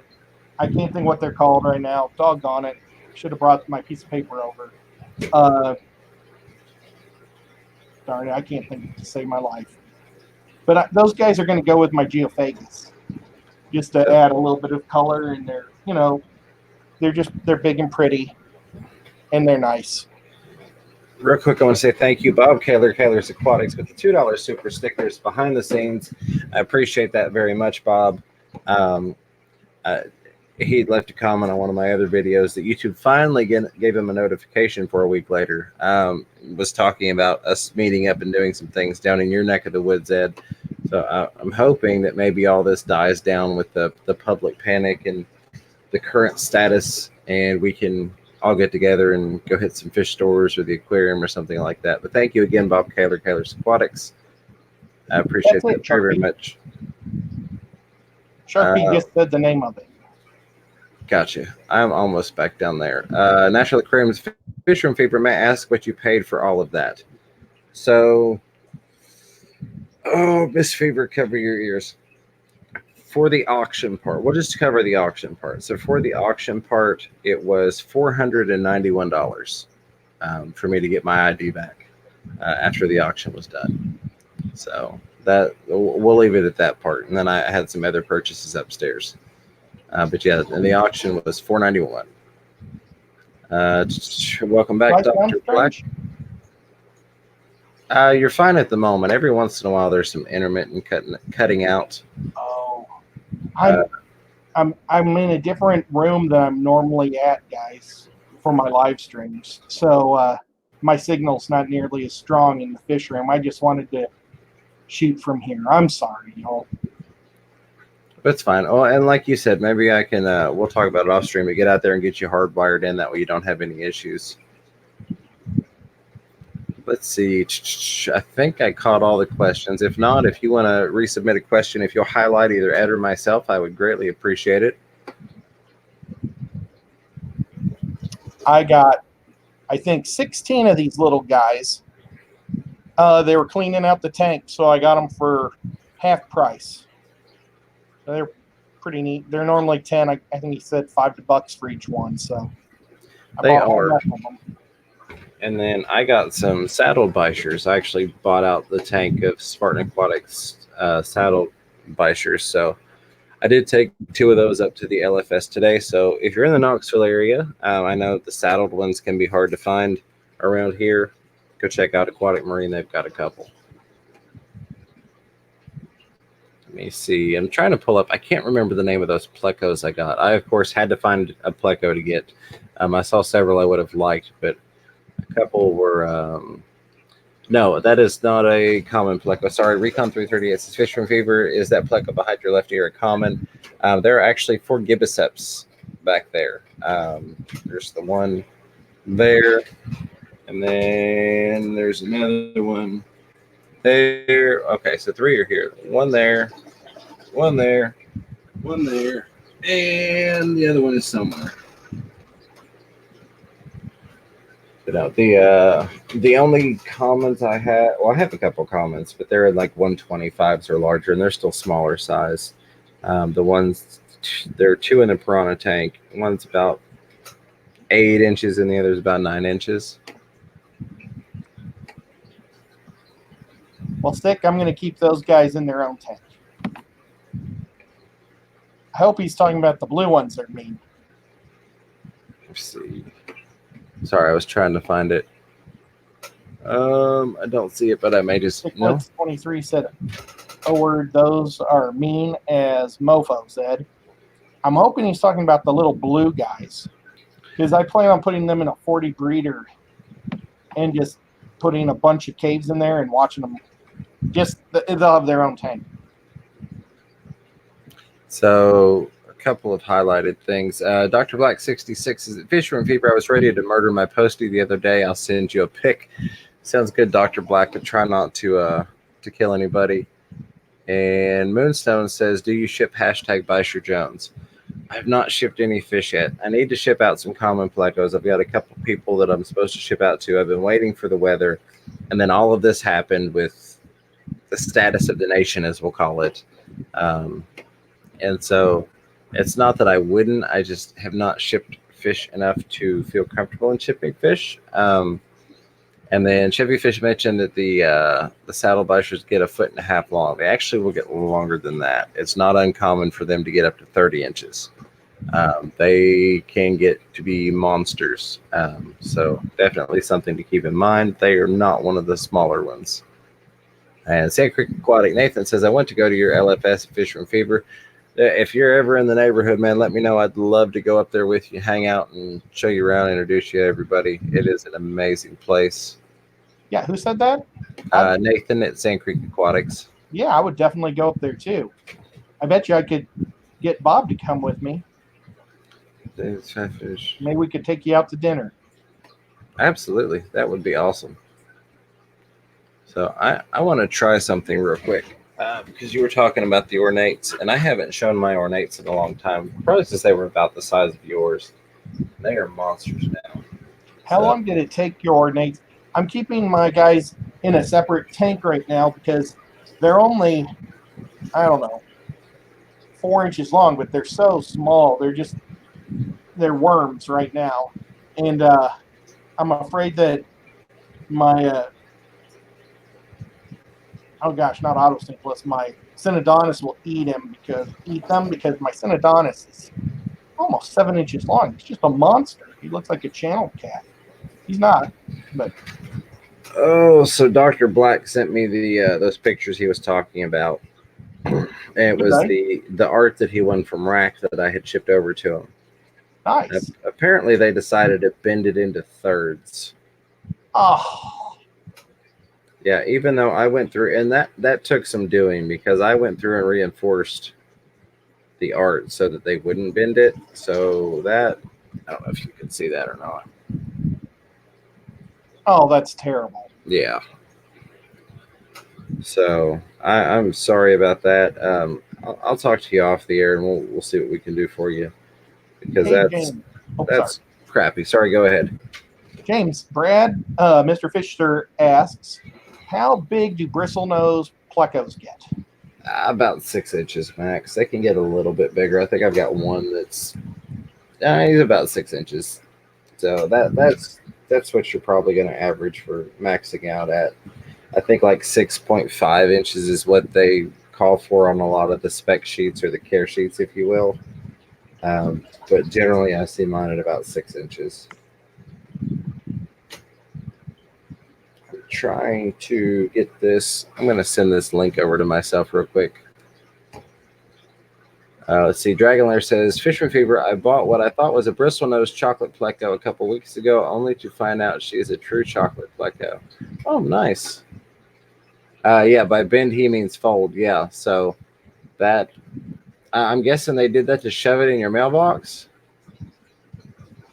S2: I can't think what they're called right now. Doggone it. Should have brought my piece of paper over. Darn it, I can't think to save my life. But those guys are going to go with my Geophagus, just to add a little bit of color. And they're big and pretty, and they're nice.
S1: Real quick, I want to say thank you, Bob Kaler, Kaler's Aquatics, with the $2 super stickers behind the scenes. I appreciate that very much, Bob. He left a comment on one of my other videos that YouTube finally gave him a notification for a week later. Was talking about us meeting up and doing some things down in your neck of the woods, Ed. So I'm hoping that maybe all this dies down with the public panic and the current status, and we can all get together and go hit some fish stores or the aquarium or something like that. But thank you again, Bob Kaler, Kaler's Aquatics. I appreciate that very, very much.
S2: Sharpie just said the name of it.
S1: Gotcha. I'm almost back down there. National Aquarium's Fish Room Fever. May I ask what you paid for all of that? So, Miss Fever, cover your ears. For the auction part, we'll just cover the auction part. So for the auction part, it was $491 for me to get my ID back after the auction was done. So that we'll leave it at that part. And then I had some other purchases upstairs. But yeah, and the auction was $491. Welcome back, Dr. Black. You're fine at the moment. Every once in a while, there's some intermittent cutting out.
S2: Oh, I'm in a different room than I'm normally at, guys, for my live streams. So my signal's not nearly as strong in the fish room. I just wanted to shoot from here. I'm sorry, y'all.
S1: That's fine. Oh, and like you said, maybe I can. We'll talk about it off stream. To get out there and get you hardwired in. That way, you don't have any issues. Let's see. I think I caught all the questions. If not, if you want to resubmit a question, if you'll highlight either Ed or myself, I would greatly appreciate it.
S2: I got, I think, 16 of these little guys. They were cleaning out the tank, so I got them for half price. So they're pretty neat. They're normally 10. I think he said $5 for each one. So
S1: they are. And then I got some saddle bichers. I actually bought out the tank of Spartan Aquatics saddle bichers. So I did take 2 of those up to the LFS today. So if you're in the Knoxville area, I know the saddled ones can be hard to find around here. Go check out Aquatic Marine. They've got a couple. Let me see. I'm trying to pull up. I can't remember the name of those plecos I got. I, of course, had to find a pleco to get. I saw several I would have liked, but a couple were... no, that is not a common pleco. Sorry, Recon 338 says Fisherman Fever. Is that pleco behind your left ear a common? There are actually 4 gibiceps back there. There's the one there, and then there's another one there. Okay, so 3 are here. One there, one there, one there, and the other one is somewhere. But the only comments I had, well, I have a couple comments, but they're in like 125s or larger, and they're still smaller size. The ones, there are 2 in the piranha tank. One's about 8 inches, and the other's about 9 inches.
S2: Well, Stick, I'm going to keep those guys in their own tank. I hope he's talking about the blue ones that are mean.
S1: Let's see. Sorry, I was trying to find it. I don't see it, but I may just no.
S2: 23 said, "Oh, word, those are mean as mofos." Ed, I'm hoping he's talking about the little blue guys, because I plan on putting them in a 40 breeder and just putting a bunch of caves in there and watching them. Just they'll have their own tank.
S1: So a couple of highlighted things. Dr. Black 66 is at Fisherman Fever. I was ready to murder my postie the other day. I'll send you a pic. Sounds good, Dr. Black, but try not to kill anybody. And Moonstone says, do you ship #Beisher Jones? I have not shipped any fish yet. I need to ship out some common plecos. I've got a couple people that I'm supposed to ship out to. I've been waiting for the weather. And then all of this happened with the status of the nation, as we'll call it. And so it's not that I wouldn't. I just have not shipped fish enough to feel comfortable in shipping fish. And then Chevy Fish mentioned that the saddle bishers get 1.5 feet long. They actually will get longer than that. It's not uncommon for them to get up to 30 inches. They can get to be monsters. So definitely something to keep in mind. They are not one of the smaller ones. And Sand Creek Aquatic Nathan says, I want to go to your LFS Fisherman Fever. If you're ever in the neighborhood, man, let me know. I'd love to go up there with you, hang out, and show you around, introduce you to everybody. It is an amazing place.
S2: Yeah, who said that?
S1: Nathan at Sand Creek Aquatics.
S2: Yeah, I would definitely go up there too. I bet you I could get Bob to come with me. Maybe we could take you out to dinner.
S1: Absolutely. That would be awesome. So I want to try something real quick. Because you were talking about the ornates, and I haven't shown my ornates in a long time. Probably since they were about the size of yours. They are monsters now.
S2: How long did it take your ornates? I'm keeping my guys in a separate tank right now because they're only, I don't know, 4 inches long, but they're so small. They're worms right now. And I'm afraid that my oh gosh, not Autosync, my Synodontis will eat them because my Synodontis is almost 7 inches long. He's just a monster. He looks like a channel cat. He's not, but
S1: oh, so Dr. Black sent me the those pictures he was talking about. And it was the art that he won from Rack that I had shipped over to him.
S2: Nice.
S1: Apparently they decided to bend it into thirds.
S2: Oh.
S1: Yeah, even though I went through, and that took some doing because I went through and reinforced the art so that they wouldn't bend it. So that, I don't know if you can see that or not.
S2: Oh, that's terrible.
S1: Yeah. So I'm sorry about that. I'll talk to you off the air and we'll see what we can do for you because that's crappy. Sorry, go ahead.
S2: James, Brad, Mr. Fisher asks, how big do bristlenose plecos get?
S1: About 6 inches max. They can get a little bit bigger. I think I've got one that's he's about 6 inches. So that's what you're probably going to average for maxing out at. I think like 6.5 inches is what they call for on a lot of the spec sheets or the care sheets, if you will. But generally, I see mine at about 6 inches. trying to get this. I'm going to send this link over to myself real quick. Let's see. Dragonlair says, Fisherman Fever, I bought what I thought was a bristlenose chocolate pleco a couple weeks ago, only to find out she is a true chocolate pleco. Oh, nice. Yeah, by bend he means fold. Yeah, so that I'm guessing they did that to shove it in your mailbox.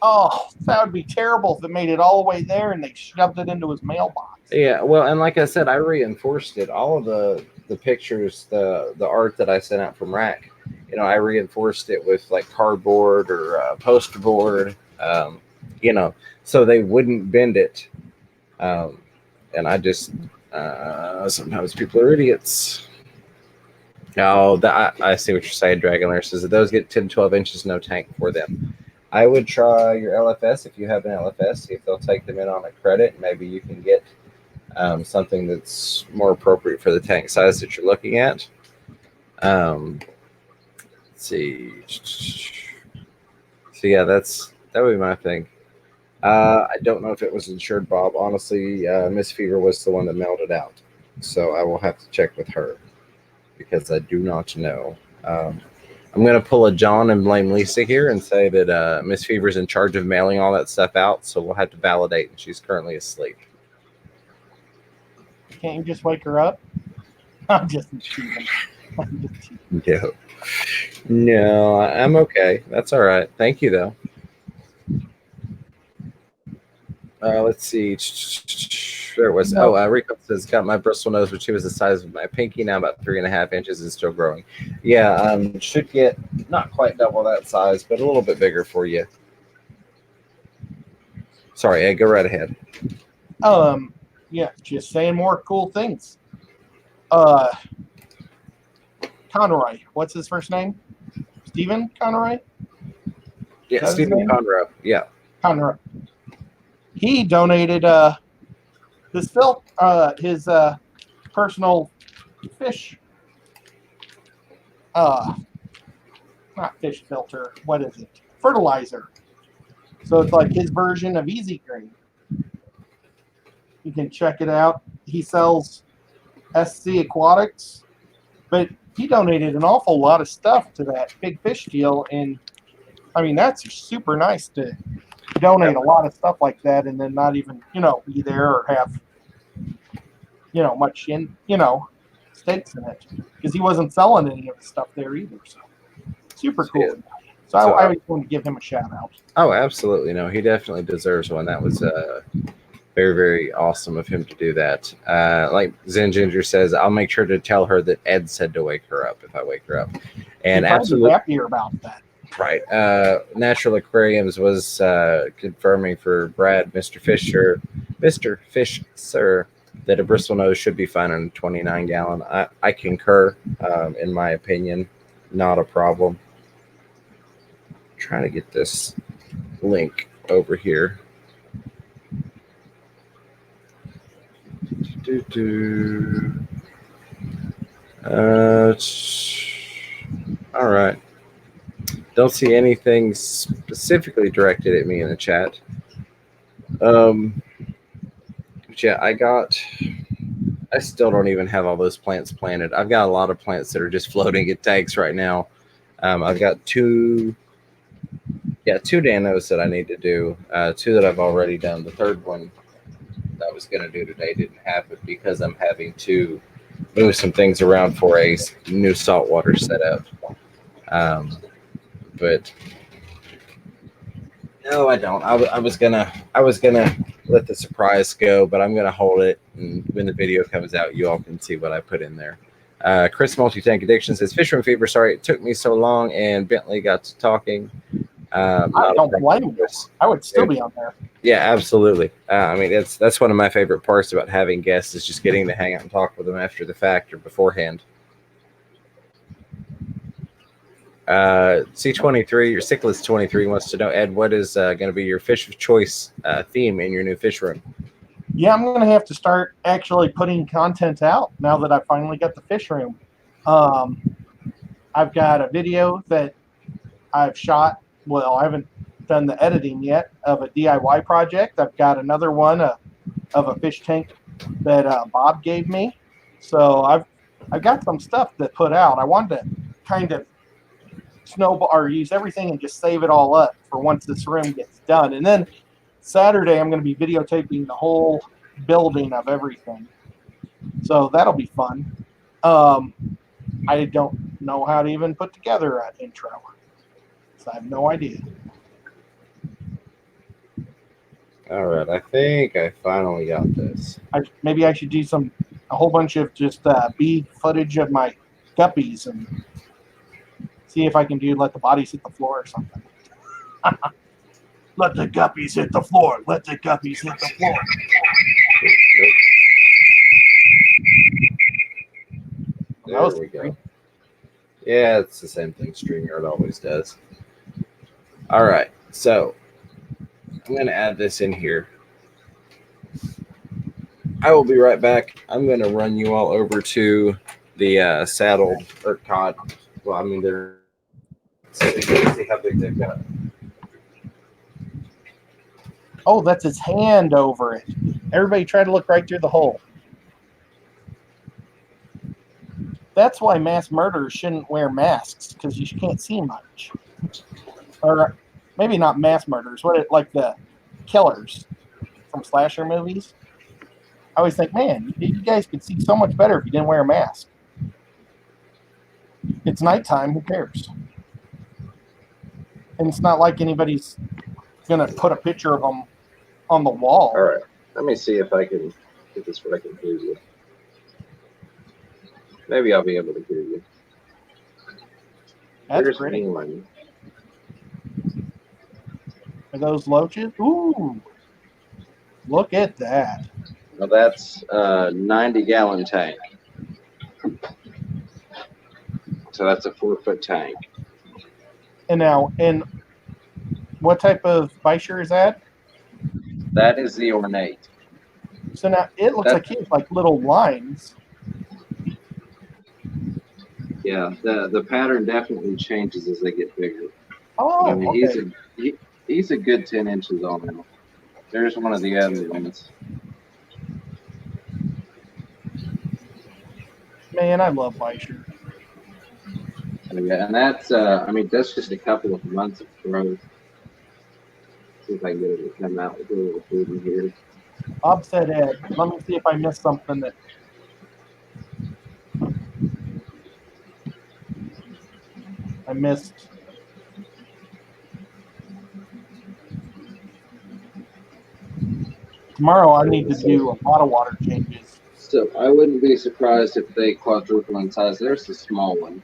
S2: Oh, that would be terrible if it made it all the way there and they shoved it into his mailbox.
S1: Yeah, well, and like I said, I reinforced it. All of the pictures, the art that I sent out from Rack, you know, I reinforced it with like cardboard or poster board, you know, so they wouldn't bend it. And I just sometimes people are idiots. No, I see what you're saying. Dragonlair says that those get 10, 12 inches, no tank for them. I would try your LFS if you have an LFS. See if they'll take them in on a credit. Maybe you can get something that's more appropriate for the tank size that you're looking at. Let's see. So yeah, that would be my thing. I don't know if it was insured, Bob. Honestly, Miss Fever was the one that mailed it out, so I will have to check with her because I do not know. I'm going to pull a John and blame Lisa here and say that Miss Fever's in charge of mailing all that stuff out, so we'll have to validate, and she's currently asleep.
S2: Can't you just wake her up? I'm just cheating.
S1: No, I'm okay. That's all right. Thank you, though. Let's see. There it was. No. Oh, Rico says, got my bristle nose, which was the size of my pinky, now about 3.5 inches and still growing. Yeah, should get not quite double that size, but a little bit bigger for you. Sorry, Ed, go right ahead.
S2: Yeah, just saying more cool things. Conroy, what's his first name? Stephen Conroy?
S1: Yeah, Stephen Conroy. Yeah.
S2: Conroy. He donated his personal fish, not fish filter. What is it? Fertilizer. So it's like his version of Easy Green. You can check it out. He sells SC Aquatics, but he donated an awful lot of stuff to that big fish deal, and I mean that's super nice to donate a lot of stuff like that and then not even, be there or have, much in, stakes in it, because he wasn't selling any of the stuff there either. So super cool. Yeah. So I was going to give him a shout out.
S1: Oh, absolutely. No, he definitely deserves one. That was very, very awesome of him to do that. Like Zen Ginger says, I'll make sure to tell her that Ed said to wake her up if I wake her up. And absolutely
S2: happier about that.
S1: Right. Natural Aquariums was confirming for Brad, Mr. Fisher, sir, that a bristle nose should be fine on a 29 gallon. I concur. In my opinion, not a problem. I'm trying to get this link over here. All right. Don't see anything specifically directed at me in the chat. But yeah, I still don't even have all those plants planted. I've got a lot of plants that are just floating in tanks right now. I've got two nanos that I need to do, two that I've already done. The third one that I was going to do today didn't happen because I'm having to move some things around for a new saltwater setup. But no, I don't. I was gonna let the surprise go, but I'm gonna hold it, and when the video comes out, you all can see what I put in there. Chris Multi-Tank Addiction says, Fisherman Fever, sorry it took me so long, and Bentley got to talking.
S2: I don't blame you. I would still be on there.
S1: Yeah, absolutely. I mean, that's one of my favorite parts about having guests is just getting to hang out and talk with them after the fact or beforehand. C23 or Cichlus23 wants to know, Ed, what is going to be your fish of choice theme in your new fish room?
S2: Yeah, I'm going to have to start actually putting content out now that I finally got the fish room. I've got a video that I've shot. Well, I haven't done the editing yet of a DIY project. I've got another one of a fish tank that Bob gave me. So I've got some stuff to put out. I wanted to kind of snowball or use everything and just save it all up for once this room gets done. And then Saturday I'm going to be videotaping the whole building of everything. So that'll be fun. I don't know how to even put together an intro. So I have no idea.
S1: All right, I think I finally got this.
S2: Maybe I should do a whole bunch of just bead footage of my guppies and see if I can let the bodies hit the floor or something. Let the guppies hit the floor. Let the guppies hit the floor.
S1: Nope. There we go. Yeah, it's the same thing StreamYard always does. All right, so I'm going to add this in here. I will be right back. I'm going to run you all over to the saddled or cod. Well, I mean, they're see how big they've got.
S2: Oh, that's his hand over it. Everybody try to look right through the hole. That's why mass murderers shouldn't wear masks, because you can't see much. Or maybe not mass murderers, like the killers from slasher movies. I always think, man, you guys could see so much better if you didn't wear a mask. It's nighttime, who cares? And it's not like anybody's going to put a picture of them on the wall.
S1: All right, let me see if I can get this where I can hear you. Maybe I'll be able to hear you.
S2: That's
S1: Here's
S2: pretty.
S1: England.
S2: Are those loaches? Ooh, look at that.
S1: Well, that's a 90-gallon tank. So that's a 4-foot tank.
S2: And what type of Beischer is that?
S1: That is the ornate.
S2: So now it looks like he has like little lines.
S1: Yeah, the pattern definitely changes as they get bigger.
S2: Oh,
S1: I mean,
S2: okay.
S1: he's a good 10 inches on him. There's one of the other ones.
S2: Man, I love Beischer.
S1: Yeah, and that's I mean, that's just a couple of months of growth. See if I can get it to come out with a little food in here.
S2: Bob said, Ed, let me see if I missed something that. I missed. Tomorrow I need to do a lot of water changes.
S1: So I wouldn't be surprised if they quadruple in size. There's a small one.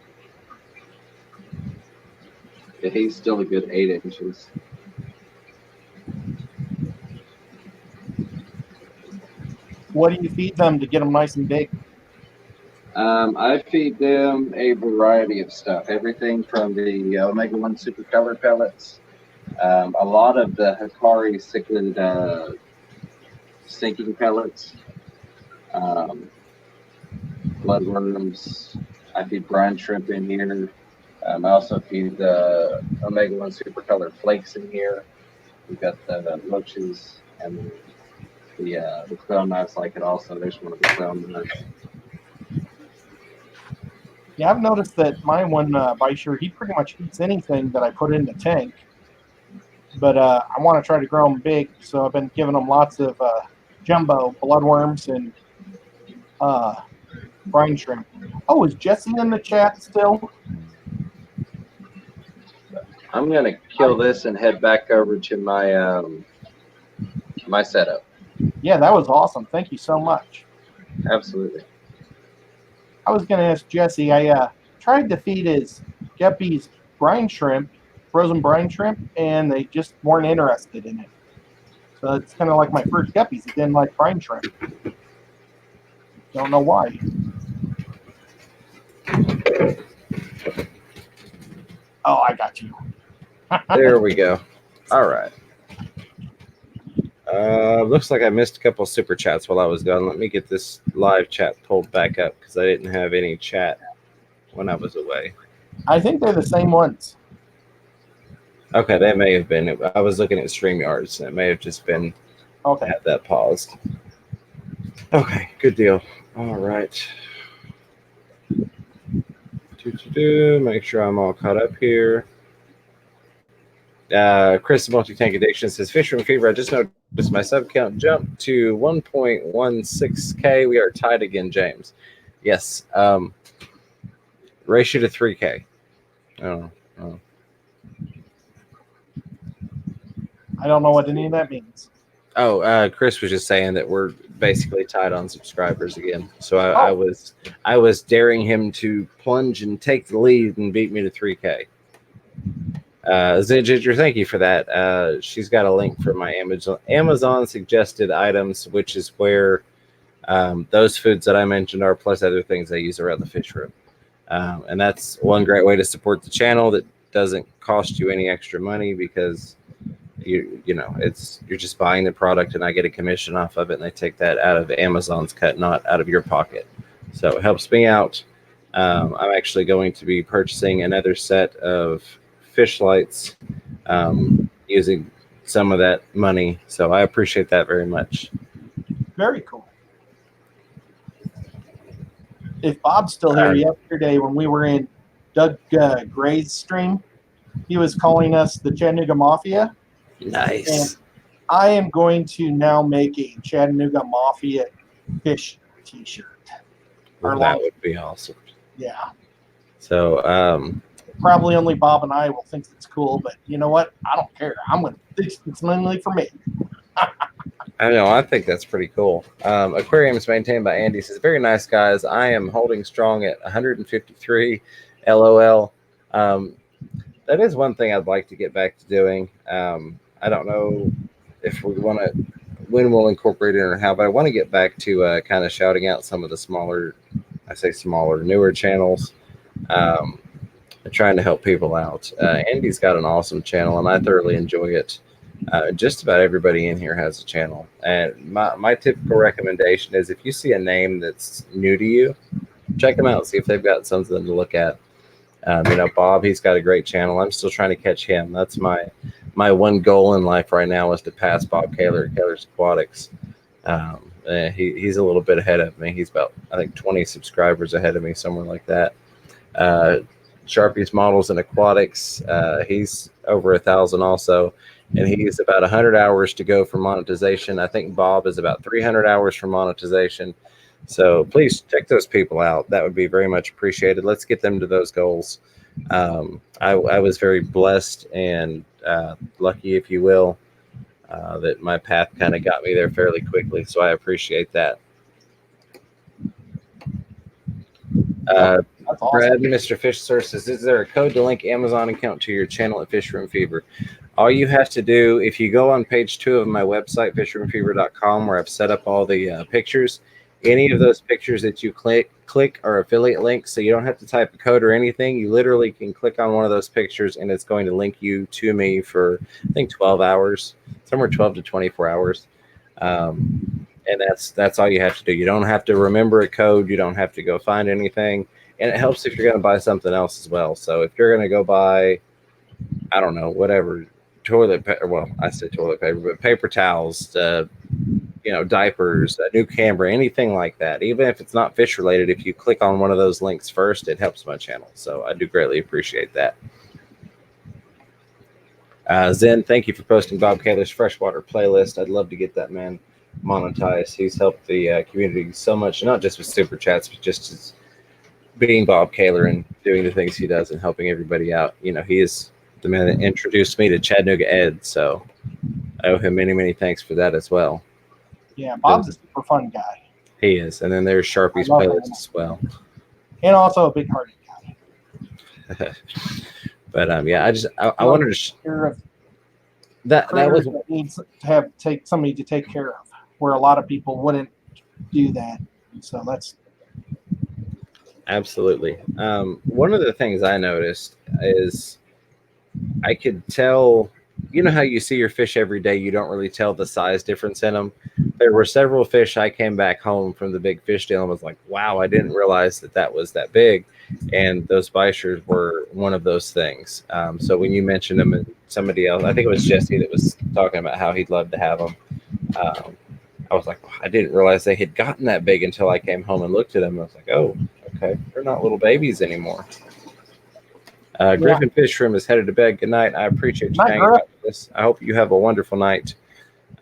S1: Yeah, he's still a good 8 inches.
S2: What do you feed them to get them nice and big?
S1: I feed them a variety of stuff. Everything from the Omega-1 Super Color pellets, a lot of the Hikari cichlid sinking pellets, bloodworms. I feed brine shrimp in here. I also feed the Omega-1 Super Color flakes in here. We've got the roaches and the quail knives like it also. There's one of the quail knives.
S2: Yeah, I've noticed that my one Beischer, he pretty much eats anything that I put in the tank. But I want to try to grow them big, so I've been giving them lots of jumbo bloodworms and brine shrimp. Oh, is Jesse in the chat still?
S1: I'm gonna kill this and head back over to my my setup.
S2: Yeah, that was awesome. Thank you so much.
S1: Absolutely.
S2: I was going to ask Jesse. I tried to feed his guppies brine shrimp, frozen brine shrimp, and they just weren't interested in it. So it's kind of like my first guppies that didn't like brine shrimp. Don't know why. Oh, I got you.
S1: There we go. All right. Looks like I missed a couple super chats while I was gone. Let me get this live chat pulled back up because I didn't have any chat when I was away.
S2: I think they're the same ones.
S1: Okay, they may have been. I was looking at StreamYards, and it may have just been
S2: okay.
S1: Had that paused. Okay, good deal. All right. Make sure I'm all caught up here. Chris Multi-Tank Addiction says, Fisherman Fever, I just noticed my sub count jumped to 1.16K. We are tied again, James. Yes. Ratio to 3K. Oh.
S2: I don't know what any of that means.
S1: Chris was just saying that we're basically tied on subscribers again. So I was daring him to plunge and take the lead and beat me to 3K. Ginger, thank you for that. She's got a link for my Amazon suggested items, which is where those foods that I mentioned are, plus other things I use around the fish room. And that's one great way to support the channel that doesn't cost you any extra money, because you know you're just buying the product and I get a commission off of it, and they take that out of Amazon's cut, not out of your pocket. So it helps me out. I'm actually going to be purchasing another set of fish lights using some of that money. So I appreciate that very much.
S2: Very cool. If Bob's still here, yesterday when we were in Doug Gray's stream, he was calling us the Chattanooga Mafia.
S1: Nice.
S2: And I am going to now make a Chattanooga Mafia fish t-shirt.
S1: Well, that would be awesome.
S2: Yeah.
S1: So
S2: probably only Bob and I will think it's cool, but you know what? I don't care. I'm going to think it's mainly for me.
S1: I know. I think that's pretty cool. Aquariums maintained by Andy says, very nice, guys. I am holding strong at 153. LOL. That is one thing I'd like to get back to doing. I don't know if we want to, when we'll incorporate it or how, but I want to get back to kind of shouting out some of the smaller, newer channels. Trying to help people out. Andy's got an awesome channel, and I thoroughly enjoy it. Just about everybody in here has a channel. And my typical recommendation is, if you see a name that's new to you, check them out, see if they've got something to look at. Bob, he's got a great channel. I'm still trying to catch him. That's my one goal in life right now, is to pass Bob Kaler at Kaler's Aquatics. He's a little bit ahead of me. He's about, I think, 20 subscribers ahead of me, somewhere like that. Sharpie's Models and Aquatics, he's over 1,000 also, and he's about 100 hours to go for monetization. I think Bob is about 300 hours for monetization. So please check those people out. That would be very much appreciated. Let's get them to those goals. I was very blessed and lucky, if you will, that my path kind of got me there fairly quickly. So I appreciate that.
S2: Awesome.
S1: Brad, Mr. Fish Source says, is there a code to link Amazon account to your channel at Fish Room Fever? All you have to do, if you go on page 2 of my website, fishroomfever.com, where I've set up all the pictures, any of those pictures that you click are affiliate links, so you don't have to type a code or anything. You literally can click on one of those pictures, and it's going to link you to me for, I think, 12 hours, somewhere 12 to 24 hours. And that's all you have to do. You don't have to remember a code. You don't have to go find anything. And it helps if you're going to buy something else as well. So if you're going to go buy, I don't know, whatever, toilet paper, well, I say toilet paper, but paper towels, diapers, a new camera, anything like that, even if it's not fish related, if you click on one of those links first, it helps my channel. So I do greatly appreciate that. Zen, thank you for posting Bob Kaler's freshwater playlist. I'd love to get that man monetized. He's helped the community so much, not just with super chats, but just as being Bob Kaler and doing the things he does and helping everybody out. He is the man that introduced me to Chattanooga Ed, so I owe him many, many thanks for that as well.
S2: Yeah, Bob's a super fun guy.
S1: He is. And then there's Sharpie's playlist as well.
S2: And also a big-hearted guy.
S1: But I wanted to share that was
S2: that needs to take somebody to take care of, where a lot of people wouldn't do that. So that's
S1: absolutely. One of the things I noticed is I could tell, how you see your fish every day, you don't really tell the size difference in them. There were several fish I came back home from the big fish deal and was like, wow, I didn't realize that was that big. And those bichers were one of those things. So when you mentioned them, and somebody else, I think it was Jesse that was talking about how he'd love to have them. I was like, I didn't realize they had gotten that big until I came home and looked at them. I was like, oh, okay, they're not little babies anymore. Griffin Fish Room is headed to bed. Good night. I appreciate you hanging out with us. I hope you have a wonderful night,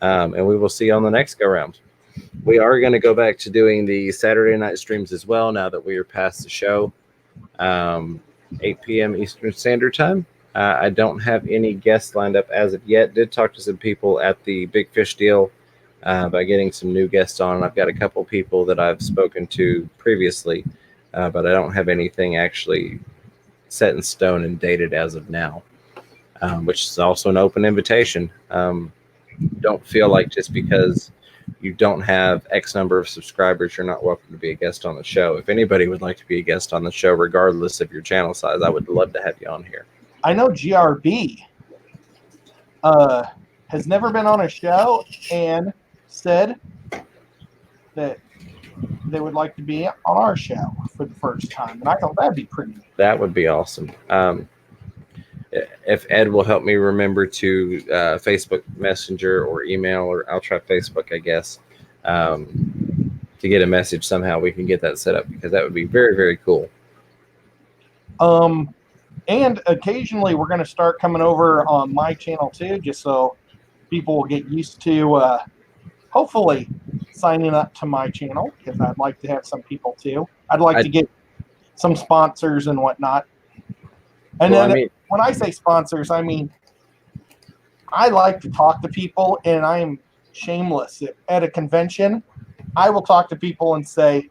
S1: and we will see you on the next go round. We are going to go back to doing the Saturday night streams as well now that we are past the show. 8 p.m. Eastern Standard Time. I don't have any guests lined up as of yet. Did talk to some people at the Big Fish deal by getting some new guests on. I've got a couple people that I've spoken to previously, but I don't have anything actually set in stone and dated as of now, which is also an open invitation. Don't feel like just because you don't have X number of subscribers, you're not welcome to be a guest on the show. If anybody would like to be a guest on the show, regardless of your channel size, I would love to have you on here.
S2: I know GRB has never been on a show and said that they would like to be on our show for the first time. And I thought that'd be pretty neat.
S1: That would be awesome. If Ed will help me remember to Facebook Messenger or email, or I'll try Facebook, I guess, to get a message somehow, we can get that set up, because that would be very, very cool.
S2: And occasionally we're going to start coming over on my channel too, just so people will get used to hopefully signing up to my channel, because I'd like to have some people too. I'd like to get some sponsors and whatnot. And then when I say sponsors, I mean, I like to talk to people, and I'm shameless. At a convention, I will talk to people and say,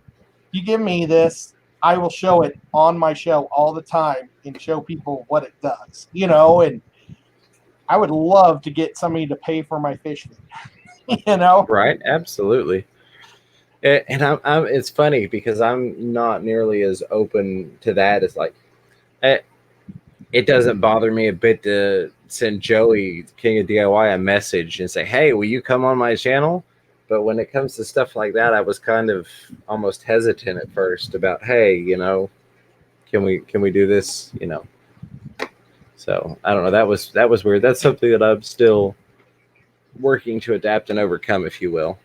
S2: you give me this, I will show it on my show all the time and show people what it does, and I would love to get somebody to pay for my fish feed, Right,
S1: absolutely. And I'm it's funny because I'm not nearly as open to that as like, it doesn't bother me a bit to send Joey, King of DIY, a message and say, hey, will you come on my channel? But when it comes to stuff like that, I was kind of almost hesitant at first about, hey, can we do this? So I don't know. That was weird. That's something that I'm still working to adapt and overcome, if you will.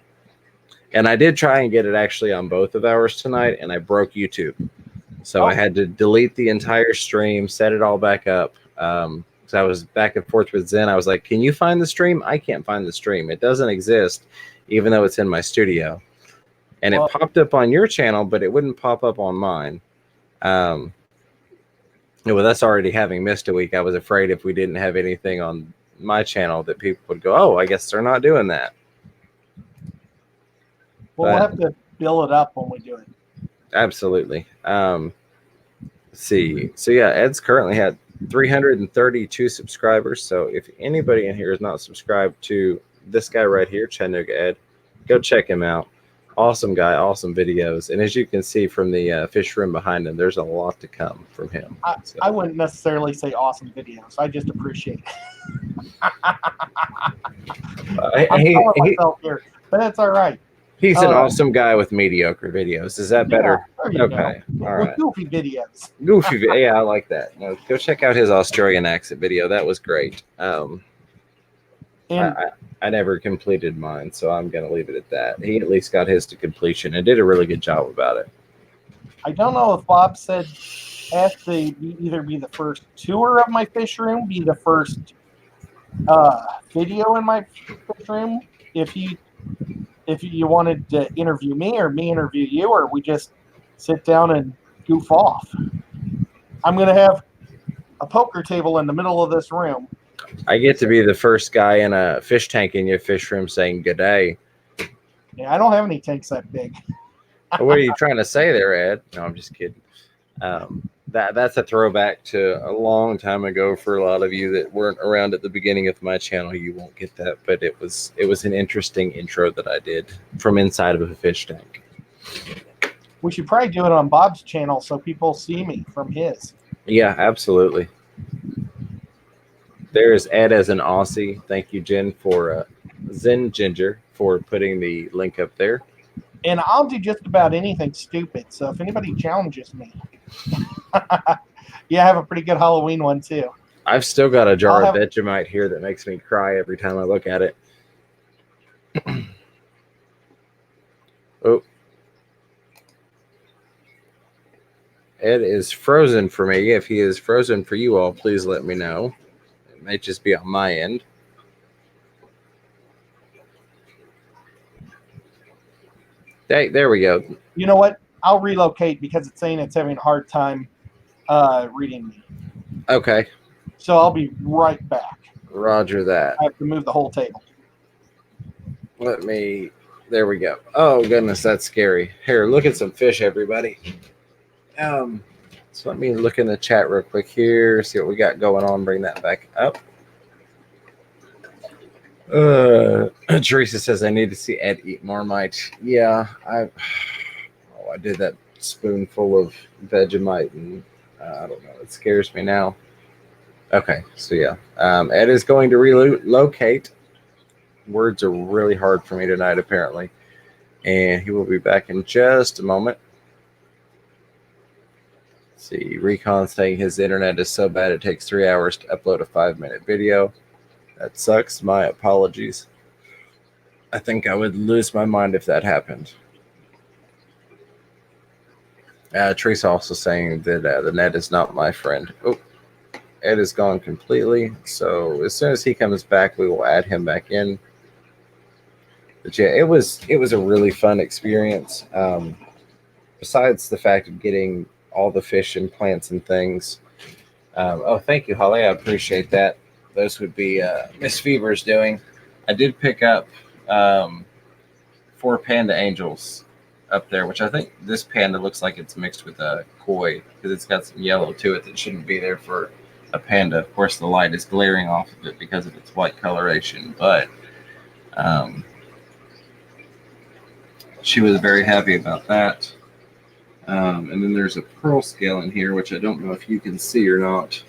S1: And I did try and get it actually on both of ours tonight, and I broke YouTube. So I had to delete the entire stream, set it all back up. So I was back and forth with Zen. I was like, can you find the stream? I can't find the stream. It doesn't exist, even though it's in my studio. And it popped up on your channel, but it wouldn't pop up on mine. With us already having missed a week, I was afraid if we didn't have anything on my channel that people would go, oh, I guess they're not doing that.
S2: Well, we'll have to build it up when we do it.
S1: Absolutely. Let's see. So yeah, Ed's currently had 332 subscribers. So if anybody in here is not subscribed to this guy right here, Chattanooga Ed, go check him out. Awesome guy, awesome videos. And as you can see from the fish room behind him, there's a lot to come from him.
S2: I wouldn't necessarily say awesome videos. I just appreciate it. I'm calling myself here, but that's all right.
S1: He's an awesome guy with mediocre videos. Is that better? Okay. All right.
S2: Goofy videos.
S1: Yeah, I like that. No, go check out his Australian accent video. That was great. I never completed mine, so I'm going to leave it at that. He at least got his to completion and did a really good job about it.
S2: I don't know if Bob said have to either be the first tour of my fish room, be the first video in my fish room, if you wanted to interview me or me interview you, or we just sit down and goof off. I'm going to have a poker table in the middle of this room.
S1: I get to be the first guy in a fish tank in your fish room saying good day.
S2: Yeah, I don't have any tanks that big.
S1: What are you trying to say there, Ed? No, I'm just kidding. That's a throwback to a long time ago for a lot of you that weren't around at the beginning of my channel. You won't get that, but it was an interesting intro that I did from inside of a fish tank.
S2: We should probably do it on Bob's channel so people see me from his.
S1: Yeah, absolutely. There's Ed as an Aussie. Thank you, Jen, for Zen Ginger for putting the link up there.
S2: And I'll do just about anything stupid. So if anybody challenges me, yeah, I have a pretty good Halloween one too.
S1: I've still got a jar of Vegemite here that makes me cry every time I look at it. Oh, Ed is frozen for me. If he is frozen for you all, please let me know. It might just be on my end. Hey, there we go.
S2: You know what? I'll relocate because it's saying it's having a hard time reading me.
S1: Okay.
S2: So I'll be right back.
S1: Roger that.
S2: I have to move the whole table.
S1: Let me. There we go. Oh goodness, that's scary. Here, look at some fish, everybody. So let me look in the chat real quick here, see what we got going on. Bring that back up. Teresa says I need to see Ed eat Marmite. Yeah, I did that spoonful of Vegemite, and I don't know. It scares me now. Okay, so yeah, Ed is going to relocate. Words are really hard for me tonight, apparently, and he will be back in just a moment. Let's see, Recon saying his internet is so bad it takes 3 hours to upload a 5-minute video. That sucks. My apologies. I think I would lose my mind if that happened. Teresa also saying that the net is not my friend. Oh, Ed is gone completely. So as soon as he comes back, we will add him back in. But yeah, it was a really fun experience. Besides the fact of getting all the fish and plants and things. Oh, thank you, Holly. I appreciate that. Those would be Miss Fever's doing. I did pick up 4 panda angels up there, which I think this panda looks like it's mixed with a koi because it's got some yellow to it that shouldn't be there for a panda. Of course, the light is glaring off of it because of its white coloration, but she was very happy about that. And then there's a pearl scale in here, which I don't know if you can see or not.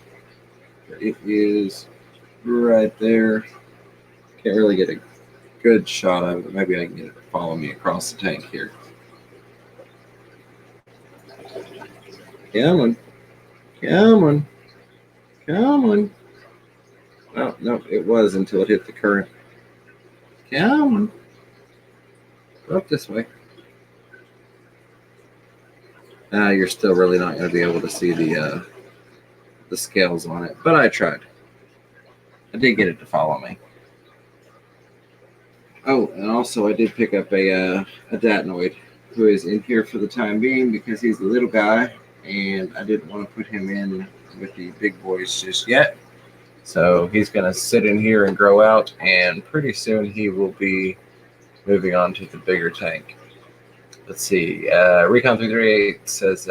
S1: But it is right there. Can't really get a good shot of it. Maybe I can get it to follow me across the tank here. Come on. Come on. Come on. Oh, no, it was until it hit the current. Come on. Up this way. You're still really not going to be able to see the scales on it, but I tried. I did get it to follow me. Oh, and also I did pick up a datinoid who is in here for the time being because he's a little guy, and I didn't want to put him in with the big boys just yet. So he's going to sit in here and grow out, and pretty soon he will be moving on to the bigger tank. Let's see. Recon338 says,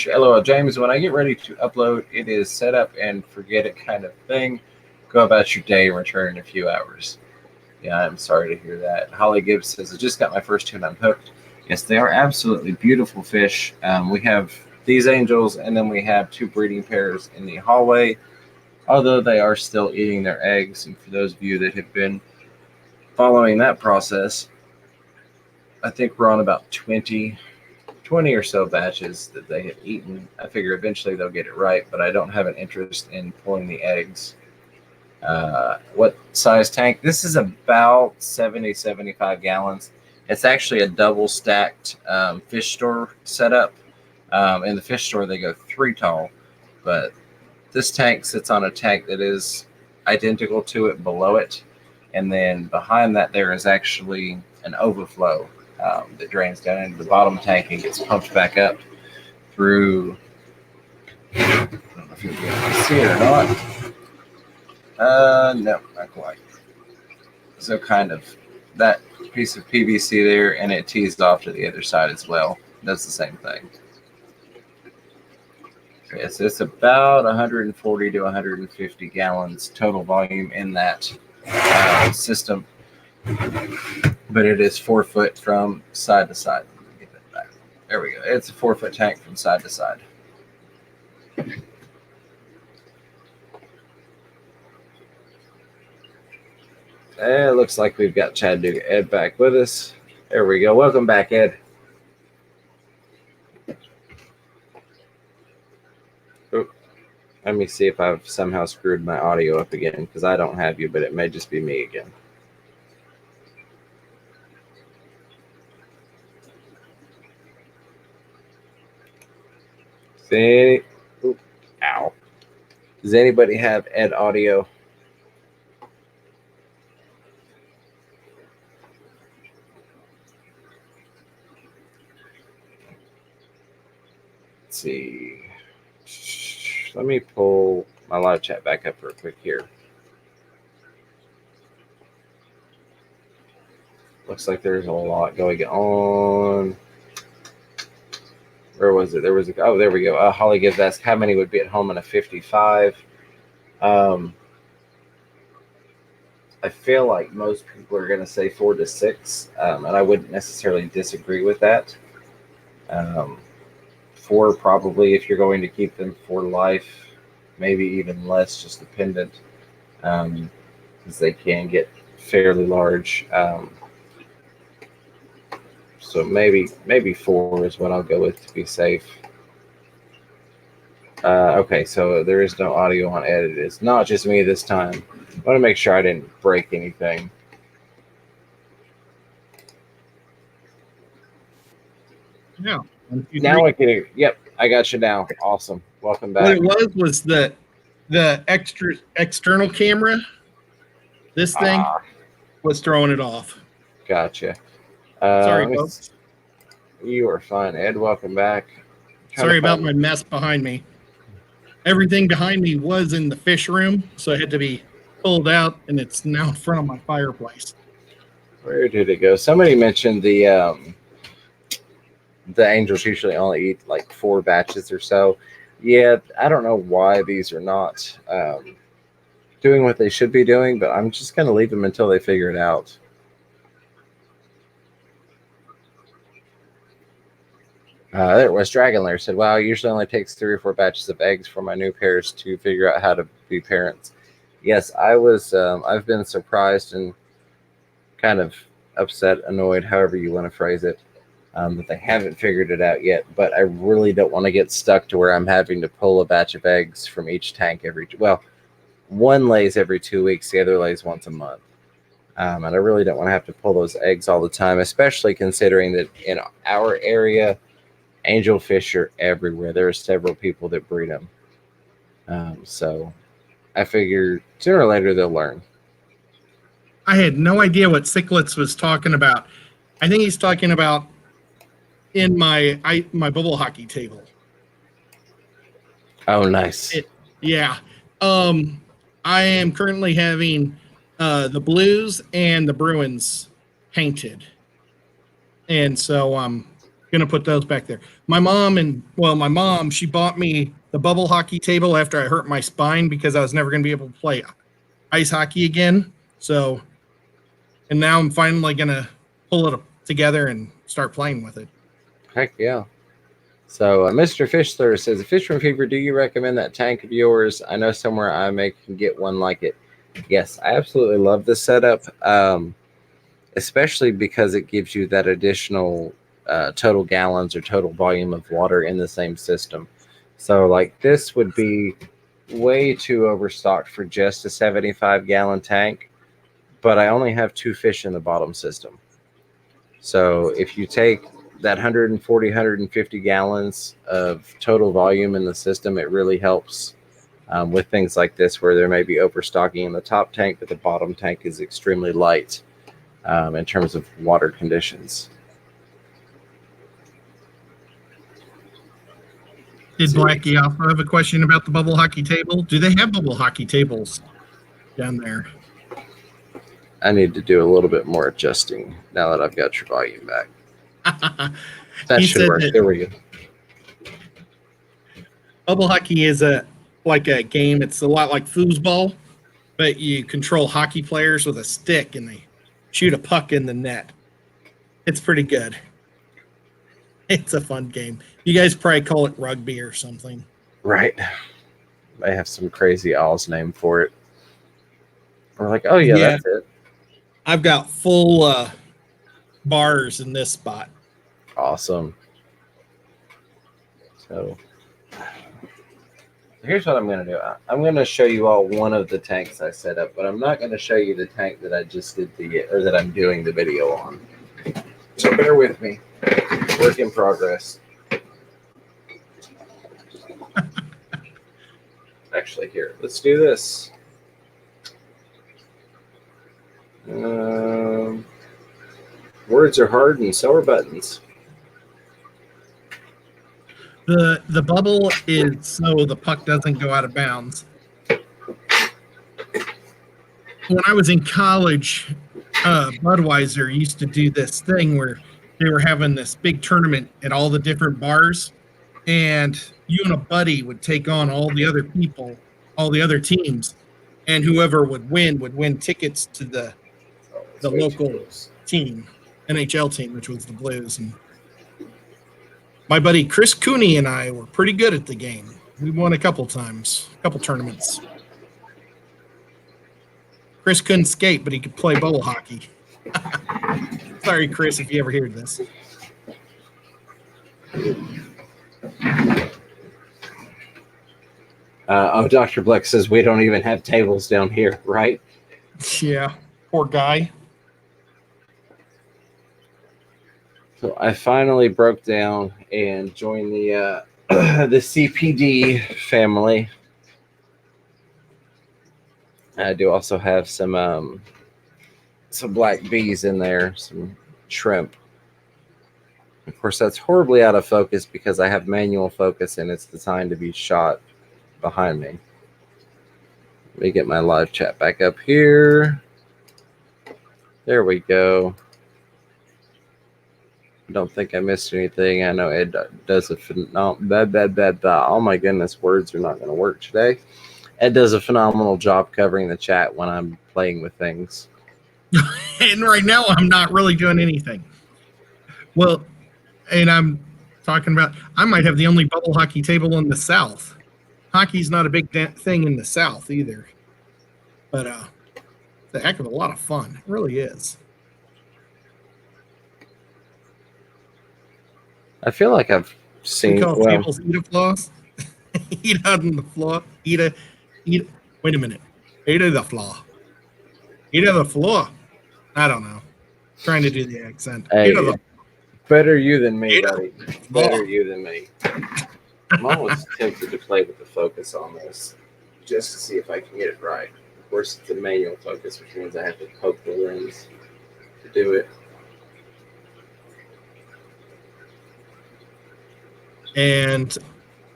S1: LOL, James, when I get ready to upload, it is set up and forget it kind of thing. Go about your day and return in a few hours. Yeah, I'm sorry to hear that. Holly Gibbs says, I just got my first 2 and I'm hooked. Yes, they are absolutely beautiful fish. We have these angels, and then we have 2 breeding pairs in the hallway, although they are still eating their eggs. And for those of you that have been following that process, I think we're on about 20 or so batches that they have eaten. I figure eventually they'll get it right, but I don't have an interest in pulling the eggs. What size tank? This is about 75 gallons. It's actually a double stacked fish store setup. In the fish store, they go 3 tall, but this tank sits on a tank that is identical to it below it. And then behind that, there is actually an overflow that drains down into the bottom tank and gets pumped back up through. I don't know if you'll be able to see it or not. No, not quite. So kind of that piece of PVC there, and it teased off to the other side as well. Does the same thing. Okay, so it's about 140 to 150 gallons total volume in that system, but it is 4 foot from side to side. Let me get that back. There we go. It's a 4 foot tank from side to side. And it looks like we've got Chattanooga Ed back with us. There we go. Welcome back, Ed. Oh, let me see if I've somehow screwed my audio up again, because I don't have you, but it may just be me again. Oop, ow. Does anybody have Ed audio? Let's see. Let me pull my live chat back up real quick here. Looks like there's a lot going on. Where was it? There was oh, there we go. Holly gives asked how many would be at home in a 55. I feel like most people are going to say 4 to 6, and I wouldn't necessarily disagree with that. 4 probably if you're going to keep them for life, maybe even less, just dependent, because they can get fairly large. So maybe 4 is what I'll go with to be safe. Okay, so there is no audio on Ed. It is not just me this time. I want to make sure I didn't break anything.
S3: Yeah.
S1: Now I can. Yep, I got you now. Awesome. Welcome back.
S3: What it was the external camera. This thing was throwing it off.
S1: Gotcha.
S3: Sorry, folks.
S1: You are fine, Ed. Welcome back.
S3: Sorry about my mess behind me. Everything behind me was in the fish room, so it had to be pulled out, and it's now in front of my fireplace.
S1: Where did it go? Somebody mentioned the angels usually only eat like 4 batches or so. Yeah, I don't know why these are not doing what they should be doing, but I'm just going to leave them until they figure it out. There it was. Dragon Lair said, wow, it usually only takes 3 or 4 batches of eggs for my new pairs to figure out how to be parents. Yes, I've been surprised and kind of upset, annoyed, however you want to phrase it, that they haven't figured it out yet. But I really don't want to get stuck to where I'm having to pull a batch of eggs from each tank one lays every 2 weeks, the other lays once a month. And I really don't want to have to pull those eggs all the time, especially considering that in our area, angelfish are everywhere. There are several people that breed them. So I figure sooner or later they'll learn.
S3: I had no idea what Sicklets was talking about. I think he's talking about in my bubble hockey table.
S1: Oh, nice.
S3: Yeah. I am currently having the Blues and the Bruins painted. And so I'm going to put those back there. My mom, she bought me the bubble hockey table after I hurt my spine because I was never going to be able to play ice hockey again. So, and now I'm finally going to pull it together and start playing with it.
S1: Heck yeah. So Mr. Fishler says, Fisherman Fever, do you recommend that tank of yours? I know somewhere I can get one like it. Yes, I absolutely love this setup, especially because it gives you that additional total gallons or total volume of water in the same system. So like this would be way too overstocked for just a 75-gallon tank, but I only have 2 fish in the bottom system. So if you take that 140, 150 gallons of total volume in the system, it really helps with things like this where there may be overstocking in the top tank, but the bottom tank is extremely light in terms of water conditions.
S3: Did Blackie also have a question about the bubble hockey table? Do they have bubble hockey tables down there?
S1: I need to do a little bit more adjusting now that I've got your volume back. That should work. There we go.
S3: Bubble hockey is like a game. It's a lot like foosball, but you control hockey players with a stick and they shoot a puck in the net. It's pretty good. It's a fun game. You guys probably call it rugby or something.
S1: Right. They have some crazy Oz name for it. We're like, oh yeah, that's it.
S3: I've got full bars in this spot.
S1: Awesome. So here's what I'm going to do. I'm going to show you all one of the tanks I set up, but I'm not going to show you the tank that I just did that I'm doing the video on. So bear with me. Work in progress. Actually, here, let's do this. Words are hard and so are buttons.
S3: The bubble is so the puck doesn't go out of bounds. When I was in college, Budweiser used to do this thing where they were having this big tournament at all the different bars, and you and a buddy would take on all the other people, all the other teams, and whoever would win tickets to the local team, NHL team, which was the Blues. And my buddy Chris Cooney and I were pretty good at the game. We won a couple times, a couple tournaments. Chris couldn't skate, but he could play bubble hockey. Sorry, Chris, if you ever hear this.
S1: Dr. Bleck says we don't even have tables down here, right?
S3: Yeah, poor guy.
S1: So I finally broke down and joined the the CPD family. I do also have some black bees in there, some shrimp. Of course, that's horribly out of focus because I have manual focus and it's designed to be shot behind me. Let me get my live chat back up here. There we go. I don't think I missed anything. I know Ed does a oh my goodness, words are not going to work today. Ed does a phenomenal job covering the chat when I'm playing with things.
S3: And right now, I'm not really doing anything. Well, and I'm talking about, I might have the only bubble hockey table in the South. Hockey's not a big thing in the South either. But it's a heck of a lot of fun. It really is.
S1: I feel like I've seen
S3: tables eat a floss. Eat out on the floor. Eat. Wait a minute. Eat of the floor. Eat of the floor. I don't know. Trying to do the accent.
S1: Hey, better you than me, buddy. Better you than me. I'm almost tempted to play with the focus on this just to see if I can get it right. Of course, it's a manual focus, which means I have to poke the lens to do it.
S3: And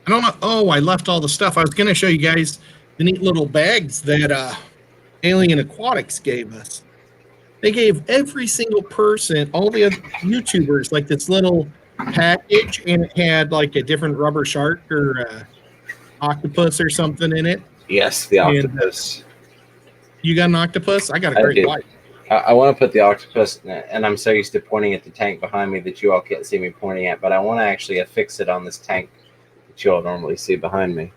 S3: I don't know. Oh, I left all the stuff. I was going to show you guys the neat little bags that Alien Aquatics gave us. They gave every single person, all the other YouTubers, like this little package, and it had like a different rubber shark or octopus or something in it.
S1: Yes, the octopus.
S3: And you got an octopus? I got a great white.
S1: I want to put the octopus, and I'm so used to pointing at the tank behind me that you all can't see me pointing at, but I want to actually affix it on this tank that you all normally see behind me.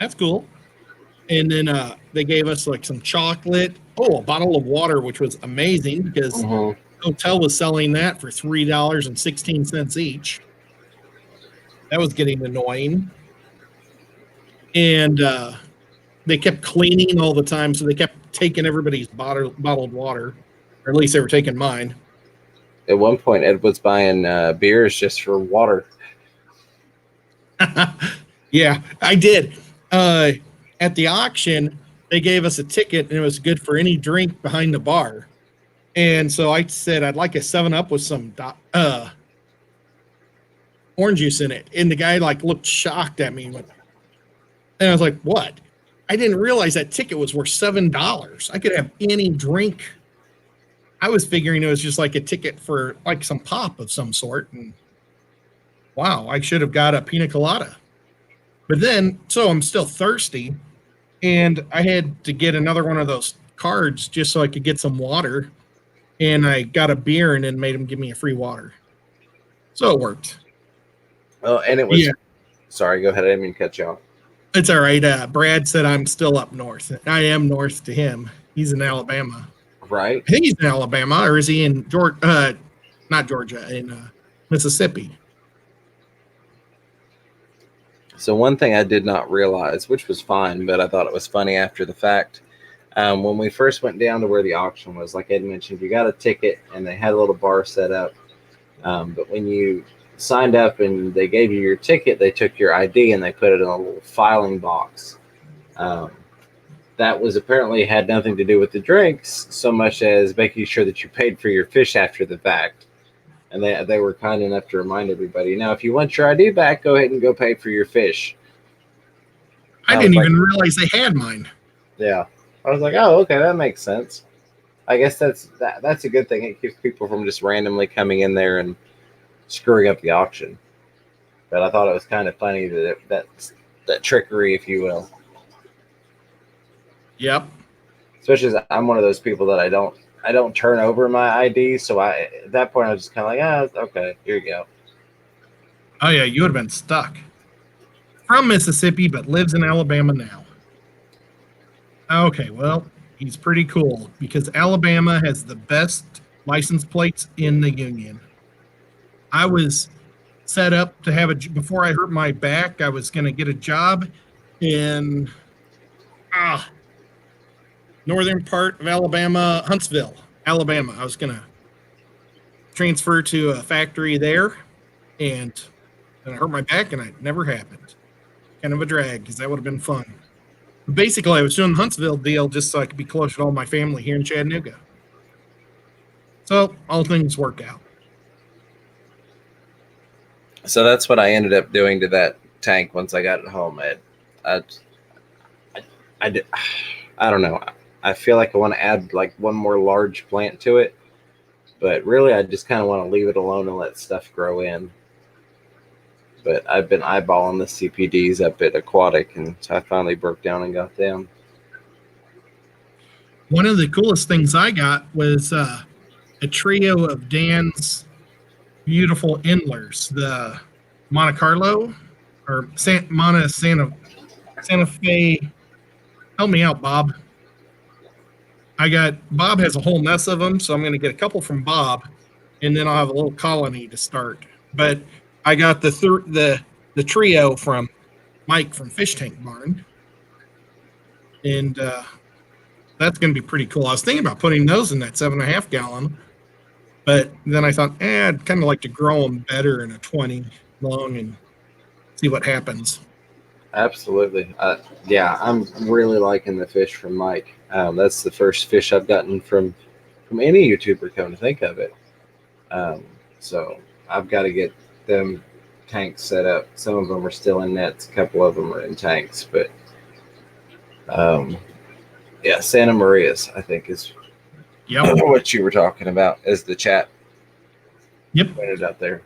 S3: That's cool. And then they gave us like some chocolate. Oh, a bottle of water, which was amazing because the hotel was selling that for $3.16 each. That was getting annoying. And they kept cleaning all the time, so they kept taking everybody's bottled water, or at least they were taking mine.
S1: At one point, Ed was buying beers just for water.
S3: Yeah, I did. At the auction, they gave us a ticket, and it was good for any drink behind the bar. And so I said, I'd like a 7-Up with some orange juice in it. And the guy like looked shocked at me. And I was like, what? I didn't realize that ticket was worth $7. I could have any drink. I was figuring it was just like a ticket for like some pop of some sort. And wow, I should have got a pina colada. But then, so I'm still thirsty. And I had to get another one of those cards just so I could get some water. And I got a beer and then made him give me a free water. So it worked.
S1: Oh, and it was. Yeah. Sorry, go ahead. I didn't mean to cut you off.
S3: It's all right. Brad said I'm still up north. I am north to him. He's in Alabama.
S1: Right.
S3: I think he's in Alabama, or is he in Georgia? Not Georgia, in Mississippi.
S1: So one thing I did not realize, which was fine, but I thought it was funny after the fact, when we first went down to where the auction was, like Ed mentioned, you got a ticket and they had a little bar set up. But when you signed up and they gave you your ticket, they took your ID and they put it in a little filing box. That was apparently had nothing to do with the drinks so much as making sure that you paid for your fish after the fact. And they were kind enough to remind everybody, now, if you want your ID back, go ahead and go pay for your fish.
S3: I didn't even realize they had mine.
S1: Yeah. I was like, oh, okay, that makes sense. I guess that's a good thing. It keeps people from just randomly coming in there and screwing up the auction. But I thought it was kind of funny that trickery, if you will.
S3: Yep.
S1: Especially as I'm one of those people that I don't turn over my ID. So at that point I was just kind of like, okay, here you go.
S3: Oh yeah, you would have been stuck. From Mississippi, but lives in Alabama now. Okay, well, he's pretty cool because Alabama has the best license plates in the union. I was set up to have before I hurt my back, I was going to get a job in northern part of Alabama, Huntsville, Alabama. I was going to transfer to a factory there, and then I hurt my back, and it never happened. Kind of a drag because that would have been fun. But basically, I was doing the Huntsville deal just so I could be closer to all my family here in Chattanooga. So all things work out.
S1: So that's what I ended up doing to that tank once I got it home, Ed. I don't know. I feel like I want to add like one more large plant to it, but really I just kind of want to leave it alone and let stuff grow in. But I've been eyeballing the CPDs up at Aquatic, and so I finally broke down and got them.
S3: One of the coolest things I got was a trio of Dan's beautiful endlers, the Monte Carlo or Santa Fe. Help me out, Bob. Bob has a whole mess of them, so I'm going to get a couple from Bob, and then I'll have a little colony to start. But I got the trio from Mike from Fish Tank Barn, and that's going to be pretty cool. I was thinking about putting those in that 7.5 gallon, but then I thought, I'd kind of like to grow them better in a 20 long and see what happens.
S1: Absolutely. Yeah, I'm really liking the fish from Mike. That's the first fish I've gotten from any YouTuber, come to think of it. So I've got to get them tanks set up. Some of them are still in nets. A couple of them are in tanks. But yeah, Santa Maria's, I think, is what you were talking about as the chat pointed out there.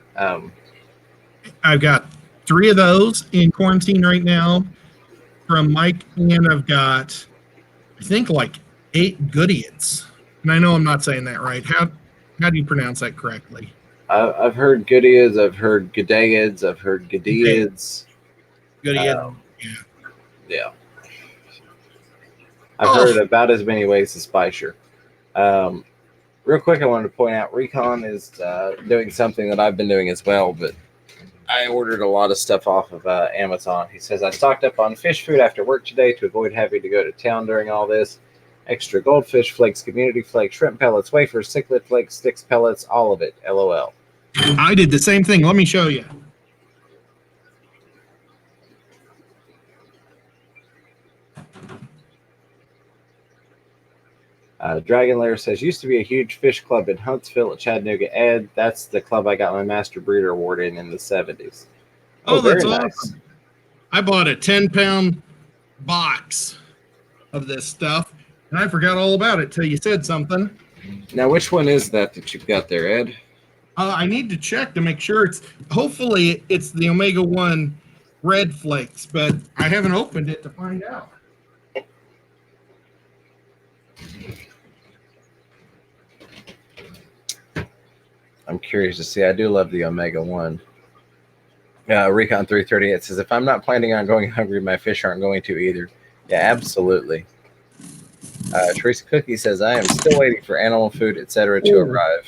S3: I've got 3 of those in quarantine right now from Mike, and I've got, I think, like 8 Goodeids. And I know I'm not saying that right. How do you pronounce that correctly?
S1: I've heard Goodeids, I've heard Godeids, I've heard Godeids.
S3: Goodeids,
S1: yeah. I've heard about as many ways to spicer. Real quick, I wanted to point out Recon is doing something that I've been doing as well, but I ordered a lot of stuff off of Amazon. He says, I stocked up on fish food after work today to avoid having to go to town during all this. Extra goldfish flakes, community flakes, shrimp pellets, wafers, cichlid flakes, sticks pellets, all of it. LOL.
S3: I did the same thing. Let me show you.
S1: Dragon Lair says, used to be a huge fish club in Huntsville at Chattanooga Ed. That's the club I got my Master Breeder Award in the 70s.
S3: Oh, that's awesome. Nice. I bought a 10-pound box of this stuff, and I forgot all about it till you said something.
S1: Now, which one is that you've got there, Ed?
S3: I need to check to make sure hopefully it's the Omega-1 red flakes, but I haven't opened it to find out.
S1: I'm curious to see. I do love the Omega-1. Recon 338 says, if I'm not planning on going hungry, my fish aren't going to either. Yeah, absolutely. Teresa Cookie says, I am still waiting for animal food, etc. to arrive.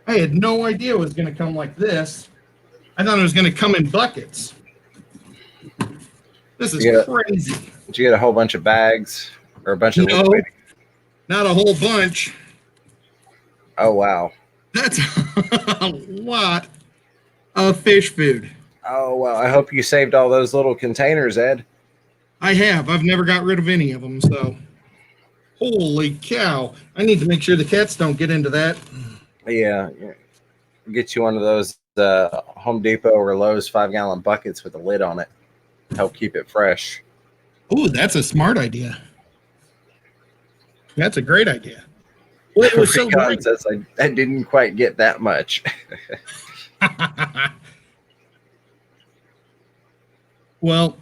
S3: I had no idea it was going to come like this. I thought it was going to come in buckets. This is crazy.
S1: Did you get a whole bunch of bags or a bunch of?
S3: No, not a whole bunch.
S1: Oh, wow.
S3: That's a lot. of fish food.
S1: Oh, well, I hope you saved all those little containers, Ed.
S3: I have. I've never got rid of any of them. So, holy cow! I need to make sure the cats don't get into that.
S1: Yeah. Get you one of those Home Depot or Lowe's 5-gallon buckets with a lid on it. Help keep it fresh.
S3: Ooh, that's a smart idea. That's a great idea. Well, it was so
S1: Recon
S3: great.
S1: says I didn't quite get that much.
S3: Well,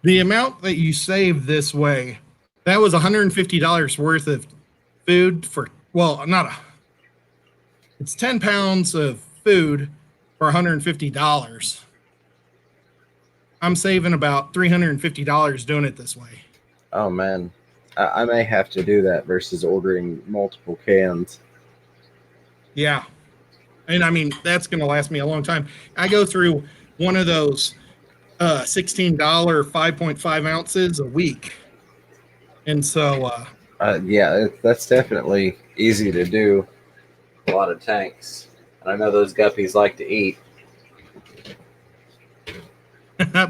S3: the amount that you save this way, that was $150 worth of food for, well, not a, it's 10 pounds of food for $150. I'm saving about $350 doing it this way.
S1: Oh, man. I may have to do that versus ordering multiple cans.
S3: Yeah. And I mean, that's going to last me a long time. I go through one of those $16 5.5 ounces a week. And so,
S1: Yeah, that's definitely easy to do. A lot of tanks. And I know those guppies like to eat.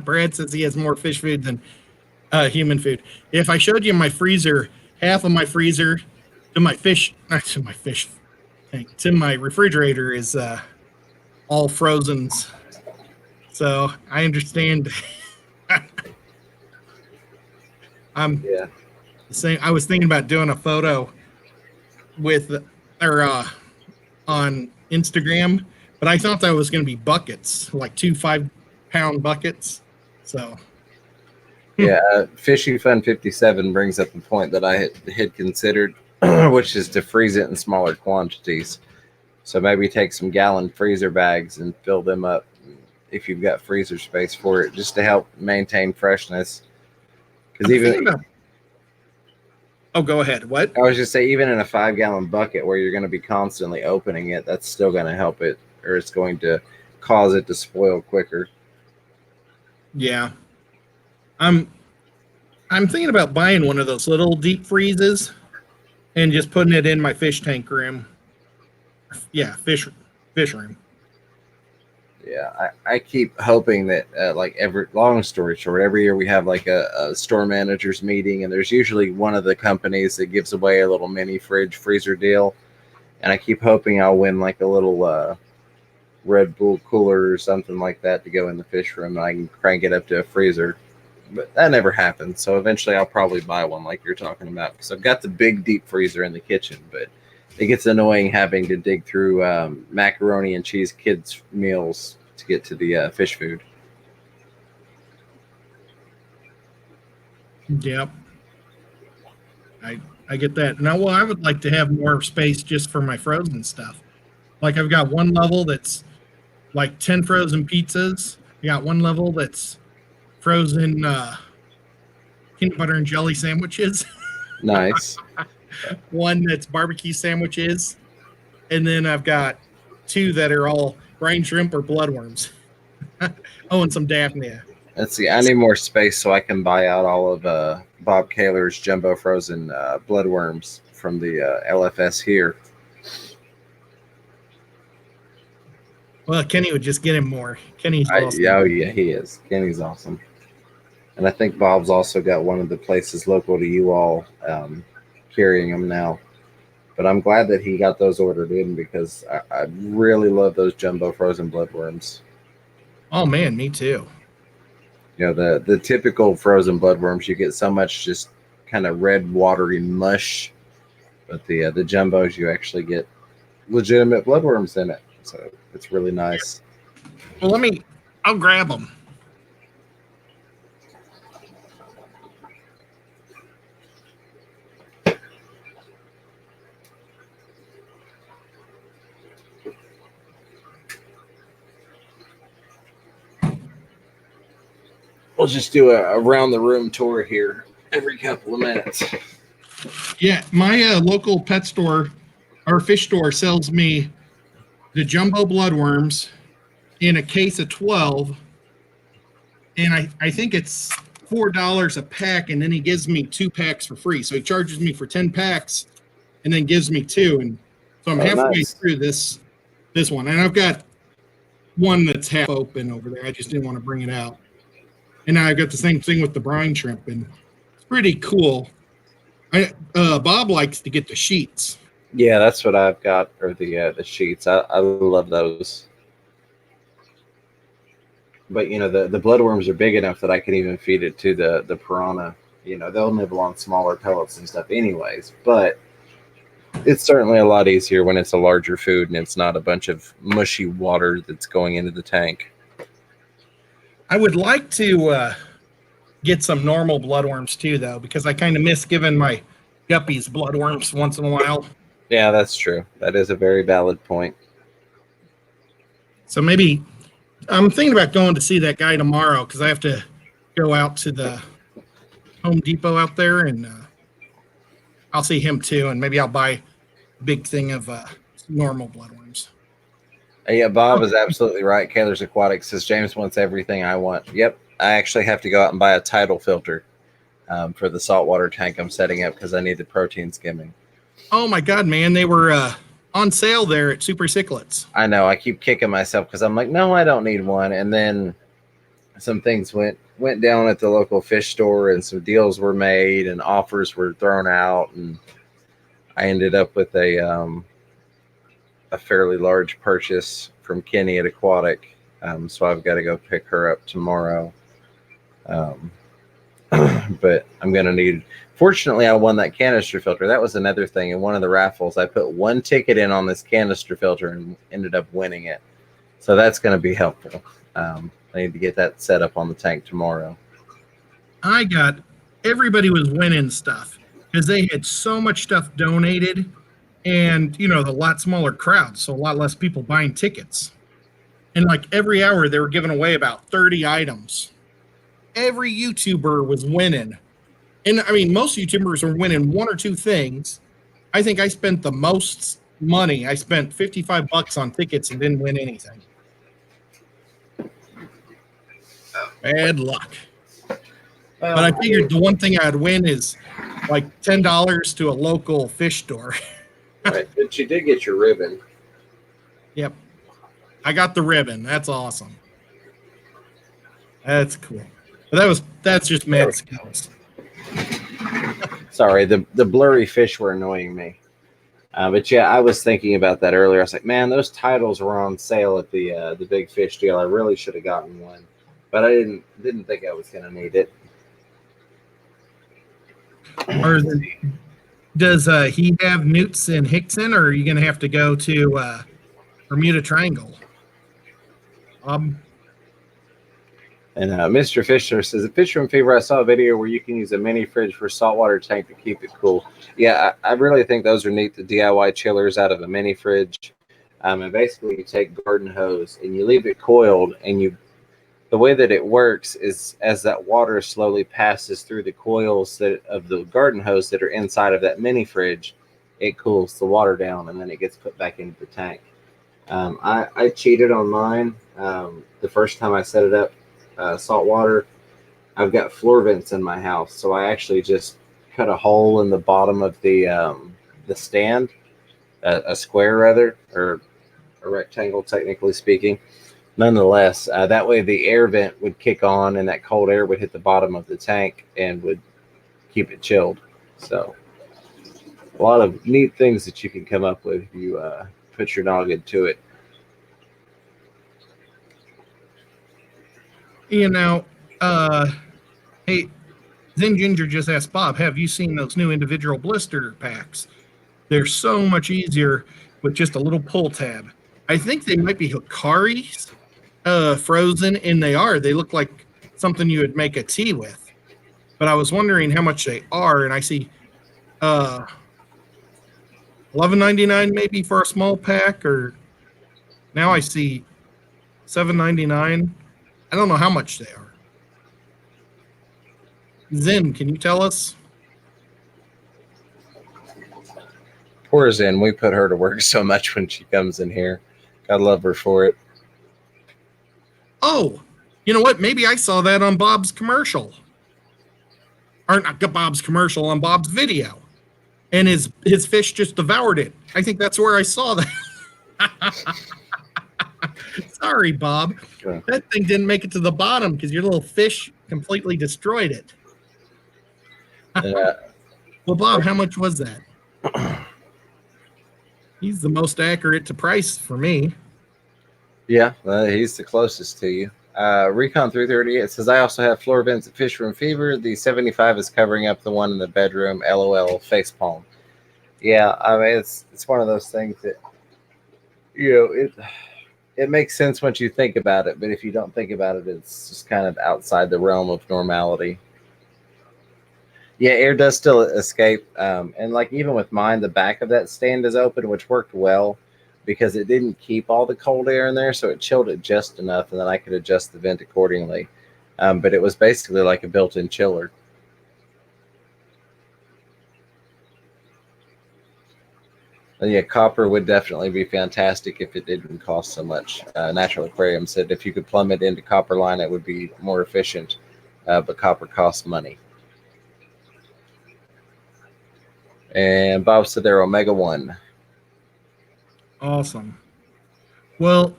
S3: Brad says he has more fish food than human food. If I showed you my freezer, half of my freezer to my fish, not to my fish tank, to my refrigerator is all frozens. So I understand.
S1: Yeah.
S3: Saying I was thinking about doing a photo with or on Instagram, but I thought that was going to be buckets, like 2 5-pound buckets. So
S1: Yeah, Fishy Fun 57 brings up the point that I had considered, which is to freeze it in smaller quantities. So maybe take some gallon freezer bags and fill them up if you've got freezer space for it, just to help maintain freshness. Because
S3: oh, go ahead. What?
S1: I was just say, even in a 5-gallon bucket where you're going to be constantly opening it, that's still going to help it, or it's going to cause it to spoil quicker.
S3: Yeah. I'm thinking about buying one of those little deep freezes and just putting it in my fish tank room. Yeah, fish room.
S1: Yeah, I keep hoping that, long story short, every year we have like a store managers meeting, and there's usually one of the companies that gives away a little mini freezer deal. And I keep hoping I'll win like a little Red Bull cooler or something like that to go in the fish room, and I can crank it up to a freezer. But that never happens. So eventually I'll probably buy one like you're talking about, because I've got the big deep freezer in the kitchen, but it gets annoying having to dig through macaroni and cheese kids meals to get to the fish food.
S3: Yep. I get that. Now, well, I would like to have more space just for my frozen stuff. Like I've got one level that's like 10 frozen pizzas. I got one level that's frozen peanut butter and jelly sandwiches.
S1: Nice.
S3: One that's barbecue sandwiches. And then I've got 2 that are all brine shrimp or bloodworms. Oh, and some Daphnia.
S1: Let's see. I need more space so I can buy out all of Bob Kaler's jumbo frozen bloodworms from the LFS here.
S3: Well, Kenny would just get him more. Kenny's awesome.
S1: Yeah, he is. Kenny's awesome. And I think Bob's also got one of the places local to you all carrying them now. But I'm glad that he got those ordered in, because I really love those jumbo frozen bloodworms.
S3: Oh, man, me too.
S1: You know, the typical frozen bloodworms, you get so much just kind of red, watery mush. But the jumbos, you actually get legitimate bloodworms in it. So it's really nice.
S3: Well, I'll grab them.
S1: We'll just do a around the room tour here every couple of minutes.
S3: Yeah, my local pet store or fish store sells me the jumbo bloodworms in a case of 12, and I think it's $4 a pack, and then he gives me 2 packs for free. So he charges me for 10 packs and then gives me 2, and so I'm halfway
S1: nice.
S3: through this one, and I've got one that's half open over there. I just didn't want to bring it out. And now I've got the same thing with the brine shrimp, and it's pretty cool. Bob likes to get the sheets.
S1: Yeah, that's what I've got, or the sheets. I love those. But the bloodworms are big enough that I can even feed it to the piranha. They'll nibble on smaller pellets and stuff anyways, but it's certainly a lot easier when it's a larger food and it's not a bunch of mushy water that's going into the tank.
S3: I would like to get some normal bloodworms too, though, because I kind of miss giving my guppies bloodworms once in a while.
S1: Yeah, that's true. That is a very valid point.
S3: So maybe I'm thinking about going to see that guy tomorrow because I have to go out to the Home Depot out there, and I'll see him too, and maybe I'll buy a big thing of normal bloodworms.
S1: Yeah, Bob is absolutely right. Kaler's Aquatics says James wants everything I want. Yep, I actually have to go out and buy a tidal filter for the saltwater tank I'm setting up because I need the protein skimming.
S3: Oh my God, man! They were on sale there at Super Cichlids.
S1: I know. I keep kicking myself because I'm like, no, I don't need one. And then some things went down at the local fish store, and some deals were made, and offers were thrown out, and I ended up with a fairly large purchase from Kenny at Aquatic. So I've got to go pick her up tomorrow. But I'm going to need. Fortunately, I won that canister filter. That was another thing. In one of the raffles, I put one ticket in on this canister filter and ended up winning it. So that's going to be helpful. I need to get that set up on the tank tomorrow.
S3: Everybody was winning stuff because they had so much stuff donated, and the lot smaller crowd, so a lot less people buying tickets. And like every hour, they were giving away about 30 items. Every YouTuber was winning. And I mean, most YouTubers are winning one or two things. I think I spent the most money. I spent $55 on tickets and didn't win anything. Bad luck. But I figured the one thing I'd win is like $10 to a local fish store.
S1: Right, but you did get your ribbon.
S3: Yep. I got the ribbon. That's awesome. That's cool. But that's just mad skills.
S1: Sorry, the blurry fish were annoying me. But yeah, I was thinking about that earlier. I was like, man, those titles were on sale at the big fish deal. I really should have gotten one, but I didn't think I was going to need it.
S3: Does he have newts in Hickson, or are you going to have to go to Bermuda Triangle?
S1: And Mr. Fisher says, a Fisherman Fever, I saw a video where you can use a mini fridge for saltwater tank to keep it cool. Yeah, I really think those are neat, the DIY chillers out of a mini fridge. And basically you take garden hose and you leave it coiled, and the way that it works is as that water slowly passes through the coils of the garden hose that are inside of that mini fridge, it cools the water down, and then it gets put back into the tank. I cheated on mine the first time I set it up. Saltwater. I've got floor vents in my house, so I actually just cut a hole in the bottom of the stand, a square rather, or a rectangle, technically speaking. Nonetheless, that way the air vent would kick on, and that cold air would hit the bottom of the tank and would keep it chilled. So, a lot of neat things that you can come up with if you put your noggin to it.
S3: Hey, Zen Ginger just asked Bob, have you seen those new individual blister packs? They're so much easier with just a little pull tab. I think they might be Hikari's frozen, and they look like something you would make a tea with. But I was wondering how much they are, and I see $11.99 maybe for a small pack, or now I see $7.99. I don't know how much they are. Zen, can you tell us?
S1: Poor Zen, we put her to work so much when she comes in here. God love her for it.
S3: Oh, you know what? Maybe I saw that on Bob's commercial. Or not Bob's commercial, on Bob's video. And his fish just devoured it. I think that's where I saw that. Sorry, Bob.
S1: Okay.
S3: That thing didn't make it to the bottom because your little fish completely destroyed it. Well, Bob, how much was that? He's the most accurate to price for me.
S1: Yeah, he's the closest to you. Recon 338 says, I also have floor vents at Fish Room Fever. The 75 is covering up the one in the bedroom. LOL, facepalm. Yeah, I mean, it's one of those things that, it makes sense once you think about it, but if you don't think about it, it's just kind of outside the realm of normality. Yeah, air does still escape. And like even with mine, the back of that stand is open, which worked well because it didn't keep all the cold air in there. So it chilled it just enough, and then I could adjust the vent accordingly. But it was basically like a built-in chiller. And yeah, copper would definitely be fantastic if it didn't cost so much. Natural Aquarium said if you could plumb it into copper line, it would be more efficient. But copper costs money. And Bob said they're Omega 1.
S3: Awesome. Well,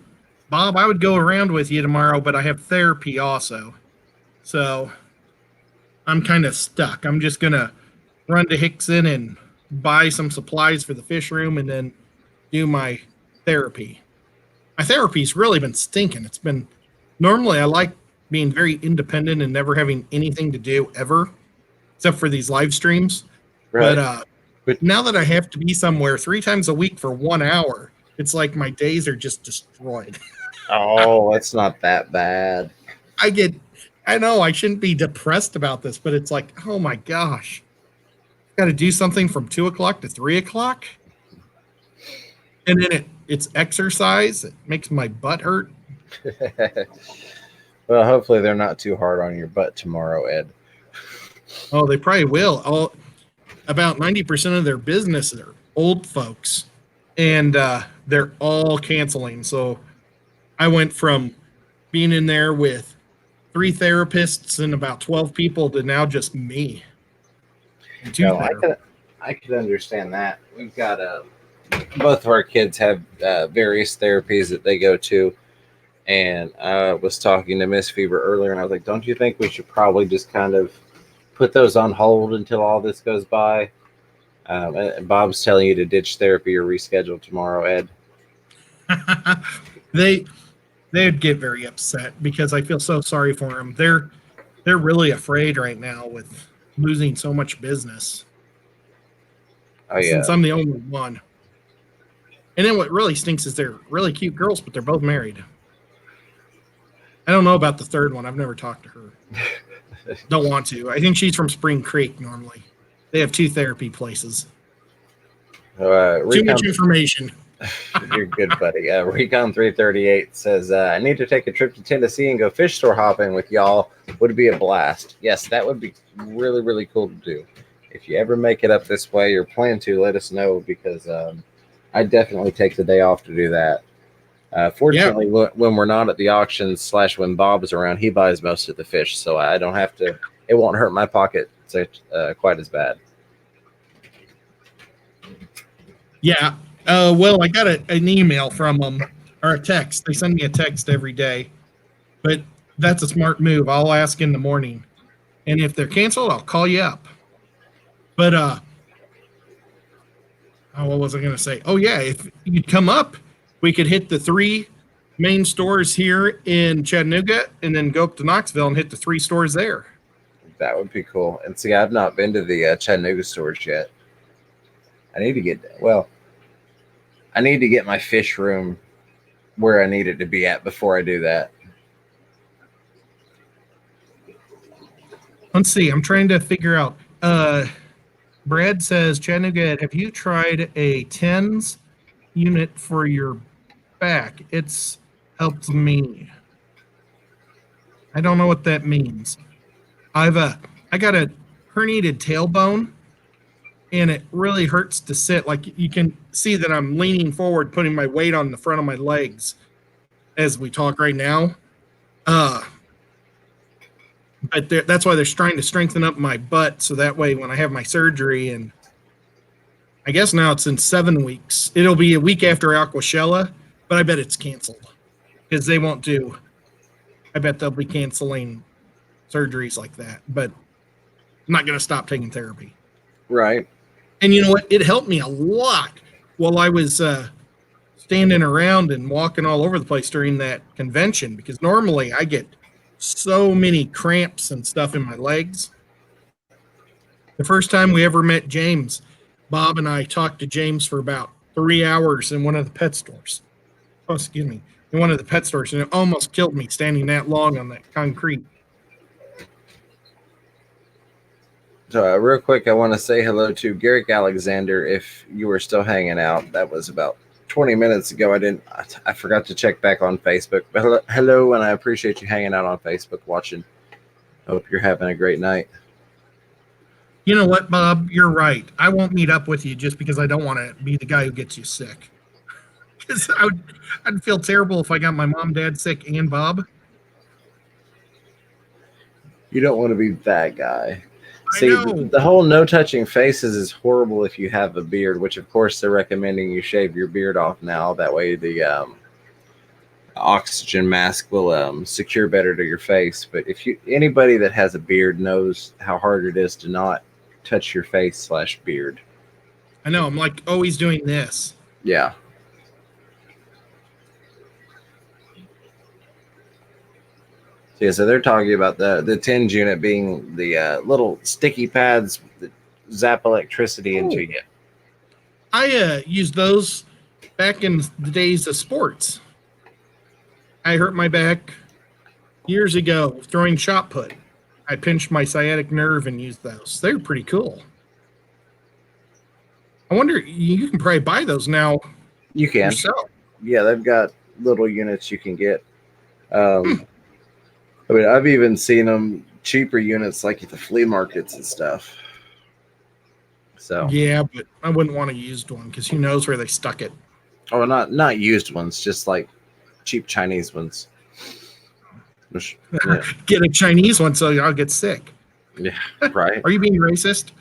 S3: Bob, I would go around with you tomorrow, but I have therapy also. So I'm kind of stuck. I'm just going to run to Hickson and buy some supplies for the fish room and then do my therapy. My therapy's really been stinking. It's been normally I like being very independent and never having anything to do ever, except for these live streams.
S1: Right.
S3: But now that I have to be somewhere 3 times a week for 1 hour, it's like my days are just destroyed.
S1: Oh, it's not that bad.
S3: I know I shouldn't be depressed about this, but it's like, oh my gosh, got to do something from 2 o'clock to 3 o'clock. And then it's exercise. It makes my butt hurt.
S1: Well, hopefully they're not too hard on your butt tomorrow, Ed.
S3: Oh, they probably will. About 90% of their business are old folks, and they're all canceling. So I went from being in there with 3 therapists and about 12 people to now just me.
S1: No, I could understand that. We've got both of our kids have various therapies that they go to, and I was talking to Miss Fever earlier, and I was like, "Don't you think we should probably just kind of put those on hold until all this goes by?" And Bob's telling you to ditch therapy or reschedule tomorrow, Ed.
S3: They'd get very upset because I feel so sorry for them. They're really afraid right now with losing so much business.
S1: Oh yeah.
S3: Since I'm the only one. And then what really stinks is they're really cute girls, but they're both married. I don't know about the third one. I've never talked to her. Don't want to. I think she's from Spring Creek normally. They have 2 therapy places. Too much information.
S1: You're good, buddy. Recon 338 says, I need to take a trip to Tennessee and go fish store hopping with y'all. Would be a blast. Yes, that would be really, really cool to do. If you ever make it up this way or plan to, let us know because I definitely take the day off to do that. Fortunately, when we're not at the auctions / when Bob's around, he buys most of the fish, so I don't have to. It won't hurt my pocket quite as bad.
S3: Yeah. Well, I got an email from them or a text. They send me a text every day, but that's a smart move. I'll ask in the morning, and if they're canceled, I'll call you up. But what was I going to say? Oh yeah, if you'd come up, we could hit the 3 main stores here in Chattanooga, and then go up to Knoxville and hit the 3 stores there.
S1: That would be cool. And see, I've not been to the Chattanooga stores yet. I need to get my fish room where I need it to be at before I do that.
S3: Let's see. I'm trying to figure out. Brad says, Chattanooga Ed, have you tried a TENS unit for your back? It's helped me. I don't know what that means. I got a herniated tailbone, and it really hurts to sit. Like you can see that I'm leaning forward, putting my weight on the front of my legs as we talk right now. But that's why they're trying to strengthen up my butt, so that way when I have my surgery, and I guess now it's in 7 weeks. It'll be a week after Aquashella, but I bet it's canceled. because they won't do. I bet they'll be canceling surgeries like that, but I'm not going to stop taking therapy.
S1: Right.
S3: And you know what? It helped me a lot while I was standing around and walking all over the place during that convention, because normally I get so many cramps and stuff in my legs. The first time we ever met James, Bob and I talked to James for about 3 hours in one of the pet stores. Oh, excuse me, in one of the pet stores, and it almost killed me standing that long on that concrete.
S1: So, real quick, I want to say hello to Garrick Alexander. If you were still hanging out, that was about 20 minutes ago. I forgot to check back on Facebook. But hello, and I appreciate you hanging out on Facebook watching. Hope you're having a great night.
S3: You know what, Bob? You're right. I won't meet up with you just because I don't want to be the guy who gets you sick. Because I'd feel terrible if I got my mom, dad sick, and Bob.
S1: You don't want to be that guy.
S3: I
S1: See,
S3: know.
S1: the whole no touching faces is horrible if you have a beard, which of course they're recommending you shave your beard off now. That way the oxygen mask will secure better to your face. But if anybody that has a beard knows how hard it is to not touch your face / beard.
S3: I know. I'm like always doing this.
S1: Yeah. Yeah, so they're talking about the TINS unit being the little sticky pads that zap electricity into you.
S3: I used those back in the days of sports. I hurt my back years ago throwing shot put. I pinched my sciatic nerve and used those. They were pretty cool. I wonder, you can probably buy those now
S1: You can.
S3: yourself.
S1: Yeah, they've got little units you can get. I mean, I've even seen them cheaper units like at the flea markets and stuff. So
S3: Yeah, but I wouldn't want a used one because who knows where they stuck it.
S1: oh, not used ones, just like cheap Chinese ones. Which, yeah,
S3: Get a Chinese one so I'll get sick.
S1: yeah, right.
S3: Are you being racist?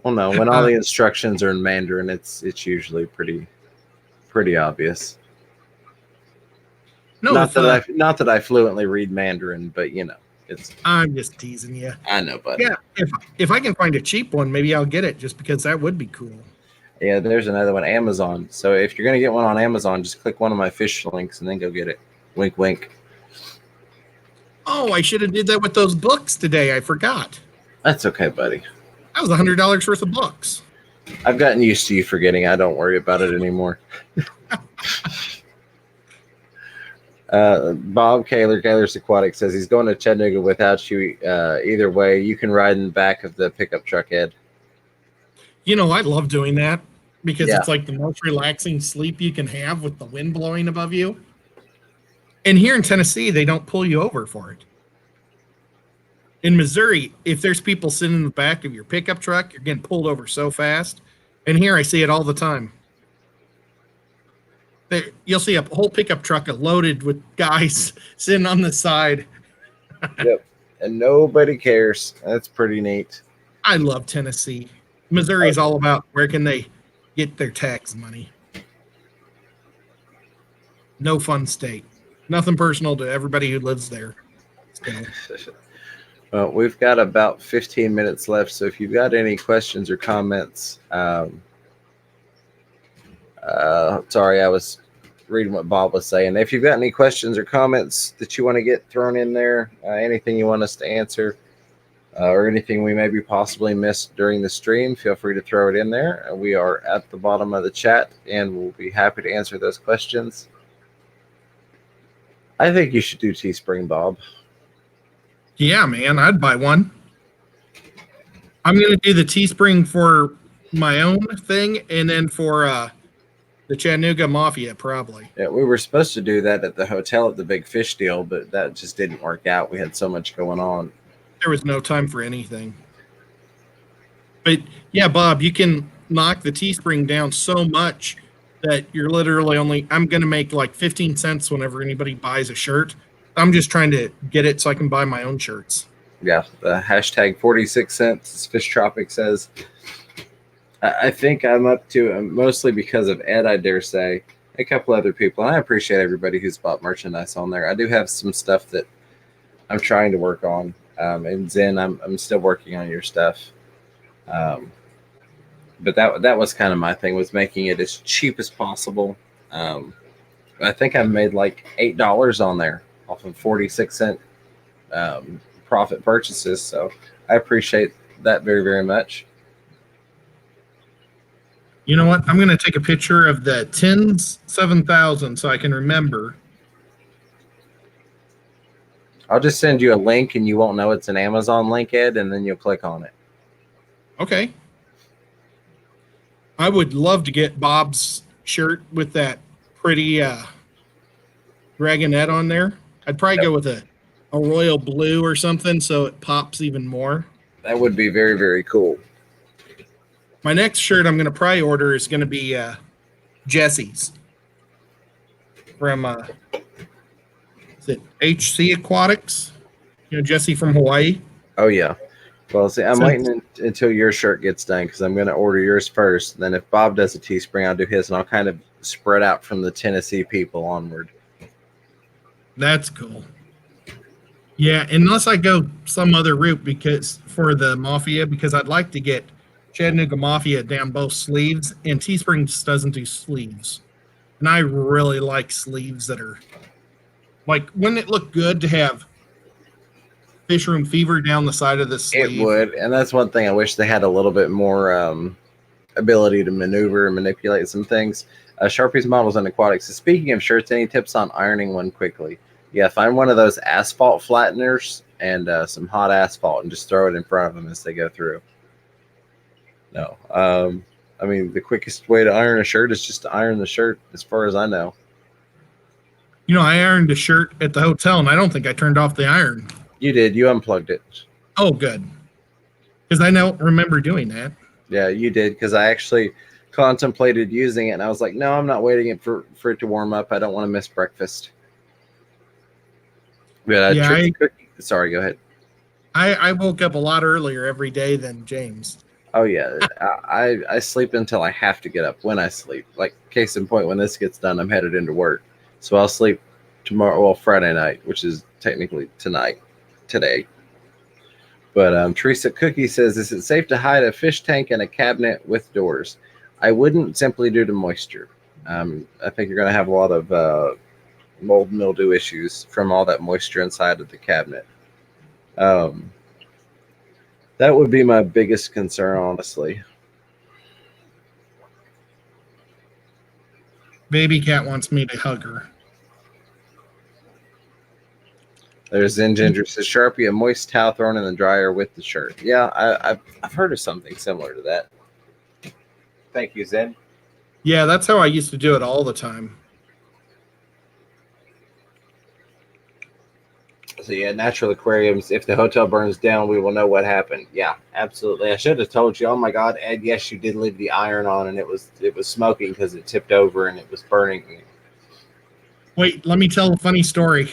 S1: Well, no, when all the instructions are in Mandarin, it's usually pretty obvious.
S3: No,
S1: Not that I fluently read Mandarin, but you know,
S3: I'm just teasing you.
S1: I know, buddy.
S3: Yeah, if I can find a cheap one, maybe I'll get it just because that would be cool.
S1: Yeah, there's another one, Amazon. So if you're gonna get one on Amazon, just click one of my fish links and then go get it. Wink, wink.
S3: Oh, I should have did that with those books today. I forgot.
S1: That's okay, buddy.
S3: That was $100 worth of books.
S1: I've gotten used to you forgetting. I don't worry about it anymore. Bob Kaler's Aquatic says he's going to Chattanooga without you. Either way, you can ride in the back of the pickup truck, Ed.
S3: You know, I love doing that because
S1: Yeah.
S3: it's like the most relaxing sleep you can have with the wind blowing above you. And here in Tennessee, they don't pull you over for it. In Missouri, if there's people sitting in the back of your pickup truck, you're getting pulled over so fast. And here I see it all the time. You'll see a whole pickup truck loaded with guys sitting on the side.
S1: Yep. And nobody cares. That's pretty neat.
S3: I love Tennessee. Missouri is all about where can they get their tax money. No fun state. Nothing personal to everybody who lives there.
S1: Well, we've got about 15 minutes left, so if you've got any questions or comments, sorry, I was reading what Bob was saying. If you've got any questions or comments that you want to get thrown in there, anything you want us to answer, or anything we maybe possibly missed during the stream, feel free to throw it in there. We are at the bottom of the chat, and we'll be happy to answer those questions. I think you should do Teespring, Bob.
S3: Yeah, man, I'd buy one. I'm going to do the Teespring for my own thing and then for the Chattanooga Mafia, probably.
S1: Yeah, we were supposed to do that at the hotel at the Big Fish deal, but that just didn't work out. We had so much going on.
S3: There was no time for anything. But yeah, Bob, you can knock the Teespring down so much that you're literally only, I'm going to make like 15 cents whenever anybody buys a shirt. I'm just trying to get it so I can buy my own shirts.
S1: Yeah, the hashtag 46 cents, as Fish Tropic says. I think I'm up to, mostly because of Ed, I dare say, a couple other people, and I appreciate everybody who's bought merchandise on there. I do have some stuff that I'm trying to work on, and Zen, I'm still working on your stuff. But that was kind of my thing, was making it as cheap as possible. I think I made like $8 on there off of 46-cent profit purchases. So I appreciate that very, very much.
S3: You know what? I'm going to take a picture of the tins 7,000 so I can remember.
S1: I'll just send you a link, and you won't know it's an Amazon link, Ed, and then you'll click on it.
S3: Okay. I would love to get Bob's shirt with that pretty dragonette on there. I'd probably go with a royal blue or something so it pops even more.
S1: That would be very, very cool.
S3: My next shirt I'm going to probably order is going to be Jesse's from is it HC Aquatics? You know, Jesse from Hawaii.
S1: Oh, yeah. Well, see, I'm waiting until your shirt gets done because I'm going to order yours first. Then if Bob does a Teespring, I'll do his, and I'll kind of spread out from the Tennessee people onward.
S3: That's cool. Yeah, unless I go some other route because for the Mafia, because I'd like to get Chattanooga Mafia down both sleeves, and Teespring just doesn't do sleeves. And I really like sleeves that are like, wouldn't it look good to have Fish Room Fever down the side of the sleeve?
S1: It would, and that's one thing I wish they had a little bit more ability to maneuver and manipulate some things. Sharpie's Models and Aquatics. So speaking of shirts, any tips on ironing one quickly? Yeah, find one of those asphalt flatteners and some hot asphalt and just throw it in front of them as they go through. No. I mean, the quickest way to iron a shirt is just to iron the shirt, as far as I know.
S3: You know, I ironed a shirt at the hotel, and I don't think I turned off the iron.
S1: You did. You unplugged it.
S3: Oh, good. Because I don't remember doing that.
S1: Yeah, you did, because I actually contemplated using it, and I was like, no, I'm not waiting for it to warm up. I don't want to miss breakfast. But sorry, go ahead.
S3: I woke up a lot earlier every day than James.
S1: Oh, yeah. I sleep until I have to get up when I sleep. Like, case in point, when this gets done, I'm headed into work. So I'll sleep Friday night, which is technically today. But Teresa Cookie says, is it safe to hide a fish tank in a cabinet with doors? I wouldn't, simply due to moisture. I think you're going to have a lot of mold mildew issues from all that moisture inside of the cabinet. That would be my biggest concern, honestly.
S3: Baby cat wants me to hug her.
S1: There's Zen Ginger says, Sharpie, a moist towel thrown in the dryer with the shirt. Yeah, I've heard of something similar to that. Thank you, Zen.
S3: Yeah, that's how I used to do it all the time.
S1: So yeah, natural aquariums. If the hotel burns down, we will know what happened. Yeah, absolutely. I should have told you. Oh my God, Ed, yes, you did leave the iron on, and it was smoking because it tipped over and it was burning.
S3: Wait, let me tell a funny story.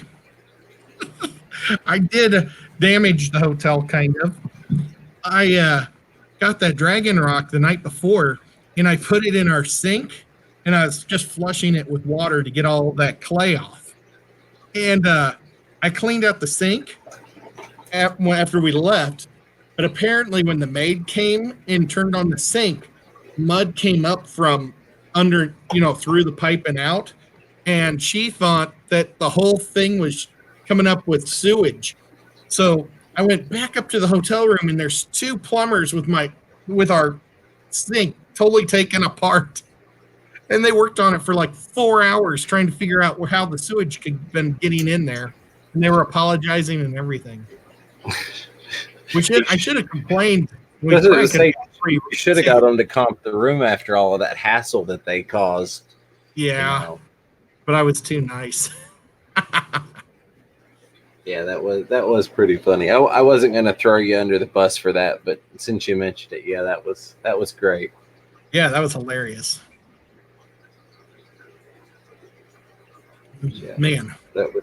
S3: I did damage the hotel, kind of. I got that dragon rock the night before, and I put it in our sink, and I was just flushing it with water to get all that clay off. And I cleaned out the sink after we left, but apparently when the maid came and turned on the sink, mud came up from under, through the pipe and out, and she thought that the whole thing was coming up with sewage. So I went back up to the hotel room, and there's two plumbers with our sink totally taken apart. And they worked on it for like 4 hours trying to figure out how the sewage could have been getting in there. And they were apologizing and everything. I should have complained.
S1: You should have got them to comp the room after all of that hassle that they caused.
S3: Yeah, but I was too nice.
S1: Yeah, that was pretty funny. I wasn't going to throw you under the bus for that, but since you mentioned it, yeah, that was great.
S3: Yeah, that was hilarious.
S1: Yeah,
S3: man,
S1: that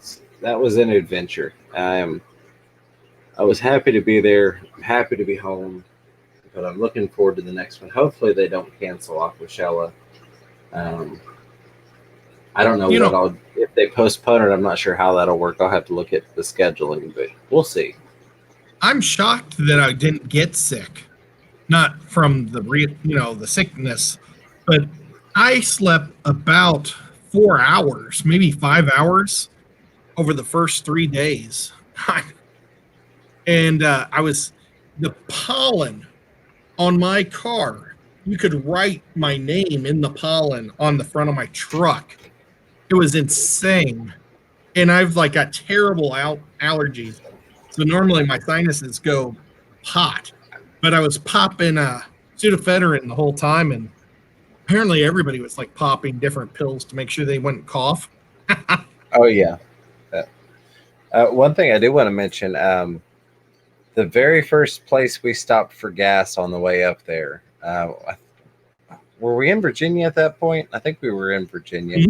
S1: was an adventure. I was happy to be there. I'm happy to be home, but I'm looking forward to the next one. Hopefully they don't cancel Aquashella. I don't know
S3: You
S1: what
S3: know,
S1: I'll if they postpone it. I'm not sure how that'll work. I'll have to look at the scheduling, but we'll see.
S3: I'm shocked that I didn't get sick. Not from the sickness, but I slept about 4 hours, maybe 5 hours over the first 3 days. And I was the pollen on my car. You could write my name in the pollen on the front of my truck. It was insane. And I've like got terrible allergies. So normally my sinuses go hot, but I was popping pseudoephedrine the whole time, and apparently everybody was like popping different pills to make sure they wouldn't cough.
S1: Oh yeah. One thing I do want to mention: the very first place we stopped for gas on the way up there. Were we in Virginia at that point? I think we were in Virginia.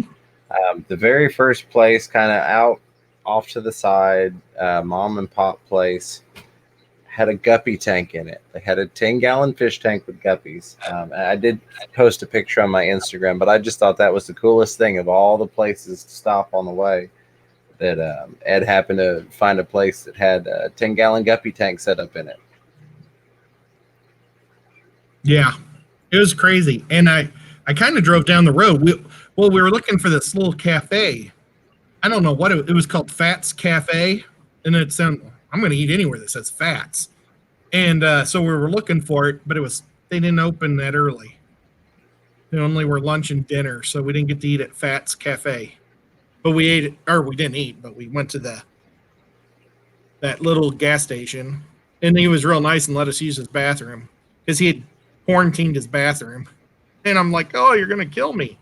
S1: The very first place, kind of out off to the side, mom and pop place, had a guppy tank in it. They had a 10-gallon fish tank with guppies. And I did post a picture on my Instagram, but I just thought that was the coolest thing of all the places to stop on the way. That Ed happened to find a place that had a 10-gallon guppy tank set up in it.
S3: Yeah, it was crazy. And I kind of drove down the road. We were looking for this little cafe. I don't know what it was called, Fats Cafe. And it sounded, I'm going to eat anywhere that says Fats. And so we were looking for it, but they didn't open that early. They only were lunch and dinner, so we didn't get to eat at Fats Cafe. But we ate, or we didn't eat, but we went to that little gas station, and he was real nice and let us use his bathroom because he had quarantined his bathroom. And I'm like, oh, you're going to kill me.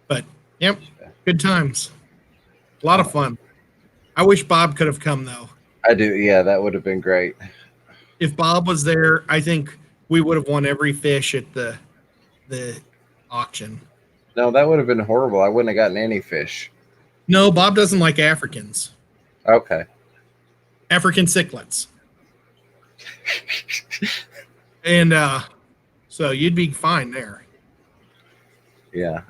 S3: But, yep, good times. A lot of fun. I wish Bob could have come, though.
S1: I do. Yeah, that would have been great.
S3: If Bob was there, I think we would have won every fish at the auction.
S1: No, that would have been horrible. I wouldn't have gotten any fish.
S3: No, Bob doesn't like Africans.
S1: Okay.
S3: African cichlids. And so you'd be fine there.
S1: Yeah,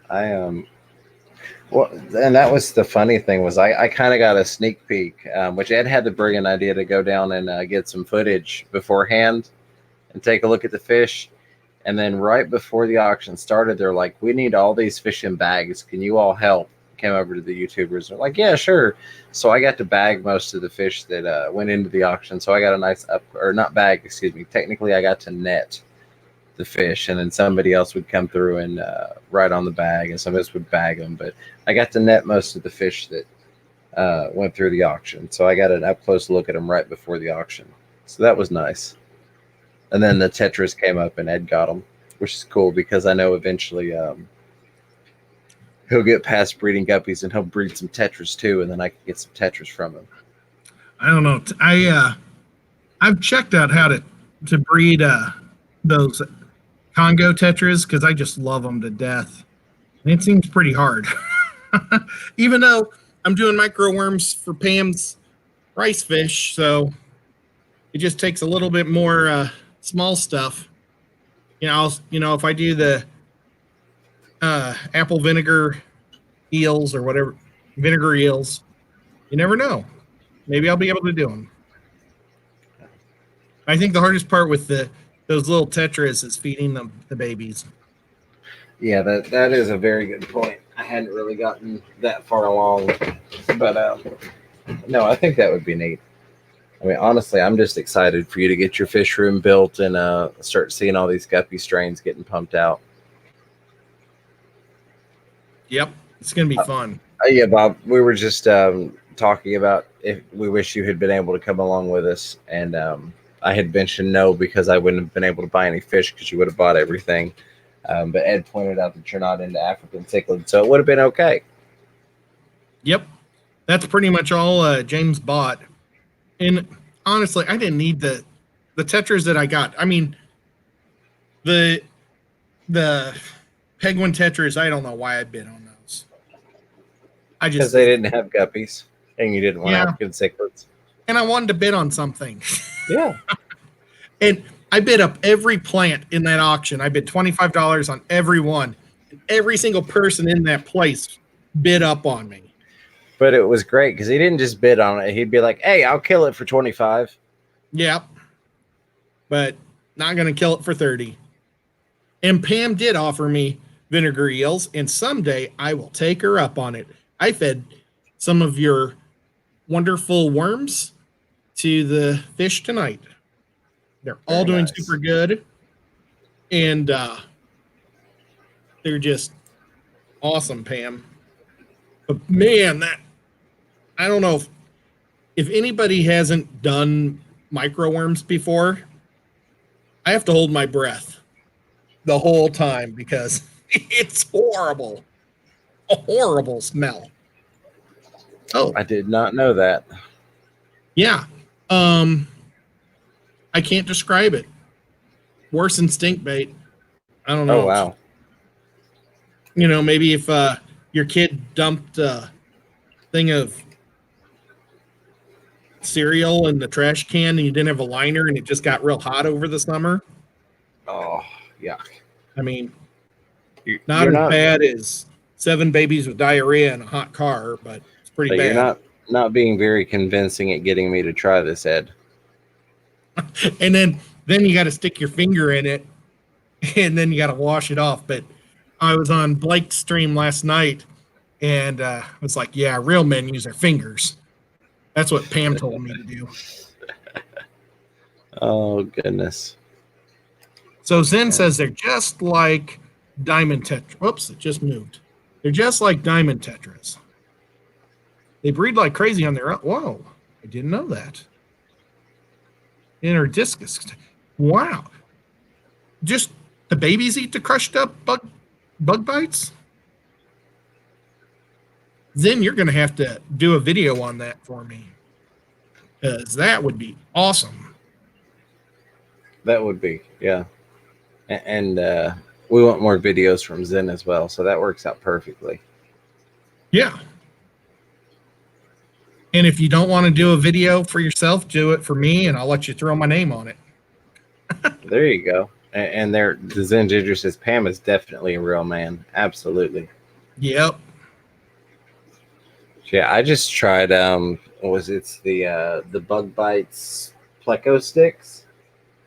S1: well, and that was the funny thing was I kind of got a sneak peek, which Ed had the brilliant idea to go down and get some footage beforehand and take a look at the fish. And then right before the auction started, they're like, we need all these fish in bags. Can you all help? Came over to the YouTubers. They're like, yeah, sure. So I got to bag most of the fish that went into the auction. So I got a nice not bag, excuse me. Technically, I got to net the fish, and then somebody else would come through and write on the bag, and somebody else would bag them. But I got to net most of the fish that went through the auction. So I got an up close look at them right before the auction. So that was nice. And then the tetras came up, and Ed got them, which is cool because I know eventually he'll get past breeding guppies and he'll breed some tetras too, and then I can get some tetras from him.
S3: I don't know. I've checked out how to breed those Congo tetras because I just love them to death. And it seems pretty hard. Even though I'm doing microworms for Pam's rice fish, so it just takes a little bit more small stuff. If I do the apple vinegar eels or whatever, vinegar eels, you never know. Maybe I'll be able to do them. I think the hardest part with those little tetras is feeding them the babies.
S1: Yeah, that is a very good point. I hadn't really gotten that far along, but no, I think that would be neat. I mean, honestly, I'm just excited for you to get your fish room built and start seeing all these guppy strains getting pumped out.
S3: Yep, it's going to be fun.
S1: Yeah, Bob, we were just talking about if we wish you had been able to come along with us, and I had mentioned no because I wouldn't have been able to buy any fish because you would have bought everything. But Ed pointed out that you're not into African cichlids, so it would have been okay.
S3: Yep, that's pretty much all James bought. And honestly, I didn't need the tetras that I got. I mean, the penguin tetras, I don't know why I bid on those.
S1: Because they didn't have guppies, and you didn't want African cichlids.
S3: And I wanted to bid on something.
S1: Yeah.
S3: And I bid up every plant in that auction. I bid $25 on every one. every single person in that place bid up on me.
S1: But it was great because he didn't just bid on it. He'd be like, "Hey, I'll kill it for 25."
S3: Yep. But not going to kill it for 30. And Pam did offer me vinegar eels, and someday I will take her up on it. I fed some of your wonderful worms to the fish tonight. They're all
S1: Very
S3: doing
S1: nice.
S3: super good. And they're just awesome, Pam. But man, I don't know if anybody hasn't done micro worms before, I have to hold my breath the whole time because it's horrible. A horrible smell. Oh,
S1: I did not know that.
S3: yeah. I can't describe it. Worse than stink bait. I don't know.
S1: Oh, wow.
S3: You know, maybe if your kid dumped a thing of cereal in the trash can and you didn't have a liner and it just got real hot over the summer.
S1: Oh, yuck.
S3: I mean,
S1: You're
S3: not as bad as 7 babies with diarrhea in a hot car, but it's pretty bad.
S1: You're not being very convincing at getting me to try this, Ed.
S3: And then you got to stick your finger in it, and then you got to wash it off. But I was on Blake's stream last night, and I was like, "Yeah, real men use their fingers." That's what Pam told me to do.
S1: Oh, goodness.
S3: So Zen says they're just like diamond tetra. Whoops, it just moved. They're just like diamond tetras. They breed like crazy on their own. Whoa, I didn't know that. Inner discus. Wow. Just the babies eat the crushed up bug bites? Then you're going to have to do a video on that for me, because that would be awesome.
S1: That would be, yeah. And we want more videos from Zen as well, so that works out perfectly.
S3: Yeah. And if you don't want to do a video for yourself, do it for me, and I'll let you throw my name on it.
S1: There you go. And the Zen Ginger says Pam is definitely a real man. Absolutely.
S3: Yep.
S1: Yeah, I just tried the Bug Bites Pleco sticks.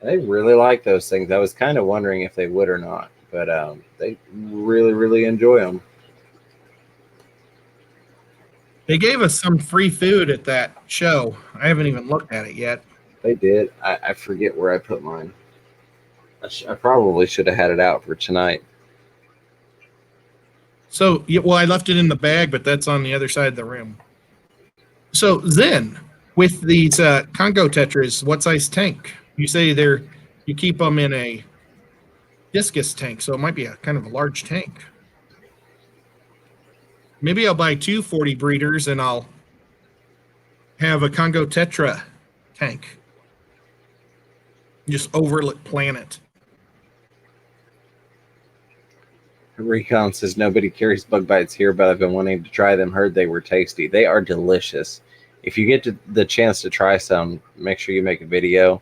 S1: They really like those things. I was kind of wondering if they would or not, but they really, really enjoy them.
S3: They gave us some free food at that show. I haven't even looked at it yet.
S1: They did. I forget where I put mine. I probably should have had it out for tonight.
S3: So, yeah, well, I left it in the bag, but that's on the other side of the room. So, Zen, with these Congo tetras, what size tank? You say you keep them in a discus tank, so it might be a kind of a large tank. Maybe I'll buy 2 40 breeders and I'll have a Congo tetra tank. Just plan it.
S1: Recon says nobody carries Bug Bites here, but I've been wanting to try them. Heard they were tasty. They are delicious. If you get the chance to try some, make sure you make a video.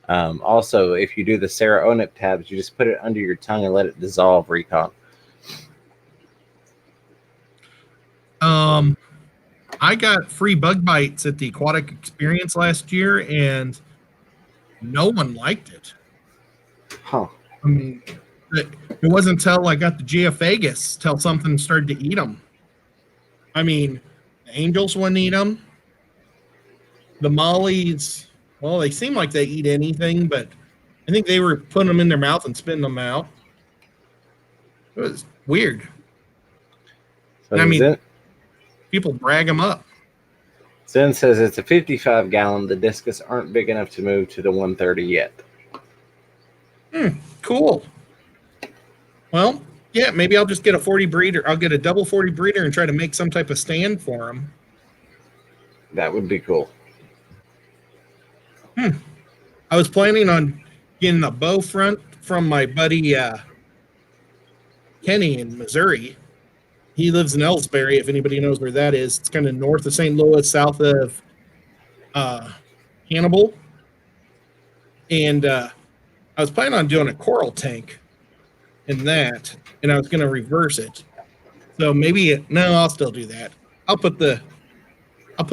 S1: Also, if you do the Sarah Onip tabs, you just put it under your tongue and let it dissolve, Recon.
S3: I got free Bug Bites at the Aquatic Experience last year, and no one liked it.
S1: Huh.
S3: I mean, it wasn't until I got the Geophagus till something started to eat them. I mean, the angels wouldn't eat them. The mollies, well, they seem like they eat anything, but I think they were putting them in their mouth and spitting them out. It was weird.
S1: So
S3: I mean, people brag them up.
S1: Zen says it's a 55 gallon. The discus aren't big enough to move to the 130 yet.
S3: Cool. Well, yeah, maybe I'll just get a 40 breeder. I'll get a double 40 breeder and try to make some type of stand for them.
S1: That would be cool.
S3: I was planning on getting a bow front from my buddy Kenny in Missouri. He lives in Ellsbury, if anybody knows where that is. It's kind of north of St. Louis, south of Hannibal. And I was planning on doing a coral tank. and that, and I was going to reverse it. So maybe no, I'll still do that. I'll put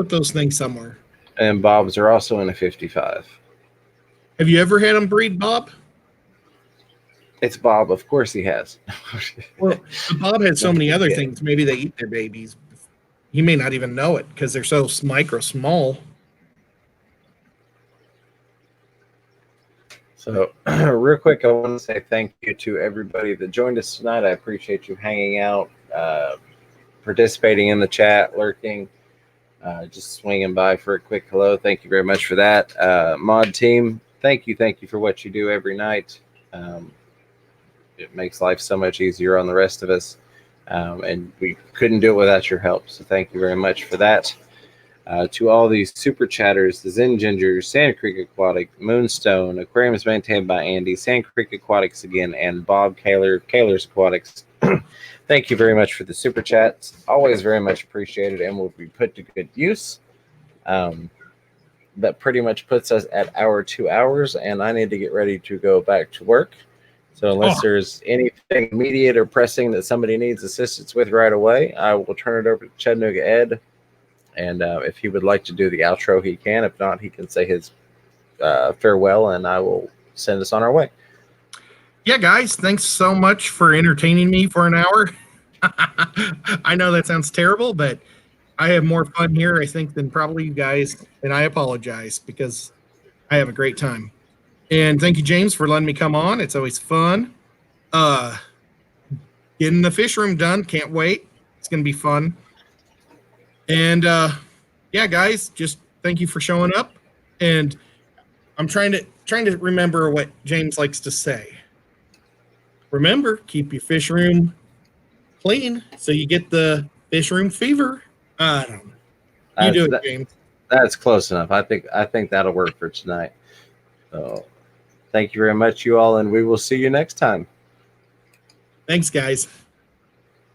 S3: those things somewhere.
S1: And Bob's are also in a 55.
S3: Have you ever had them breed, Bob?
S1: It's Bob. Of course he has.
S3: Well, Bob had so many other things. Maybe they eat their babies. He may not even know it because they're so micro small.
S1: So, real quick, I want to say thank you to everybody that joined us tonight. I appreciate you hanging out, participating in the chat, lurking, just swinging by for a quick hello. Thank you very much for that. Mod team, thank you for what you do every night. It makes life so much easier on the rest of us, and we couldn't do it without your help. So, thank you very much for that. To all these super chatters, the Zen Ginger, Sand Creek Aquatic, Moonstone, Aquariums maintained by Andy, Sand Creek Aquatics again, and Bob Kaler, Kaler's Aquatics. Thank you very much for the super chats. Always very much appreciated and will be put to good use. That pretty much puts us at our 2 hours, and I need to get ready to go back to work. So unless there's anything immediate or pressing that somebody needs assistance with right away, I will turn it over to Chattanooga Ed. And if he would like to do the outro, he can. If not, he can say his farewell, and I will send us on our way.
S3: Yeah, guys, thanks so much for entertaining me for an hour. I know that sounds terrible, but I have more fun here, I think, than probably you guys. And I apologize because I have a great time. And thank you, James, for letting me come on. It's always fun. Getting the fish room done. Can't wait. It's going to be fun. And yeah, guys, just thank you for showing up. And I'm trying to remember what James likes to say. Remember, keep your fish room clean so you get the fish room fever. I don't know. You do it, James.
S1: That's close enough. I think that'll work for tonight. So thank you very much, you all, and we will see you next time.
S3: Thanks, guys.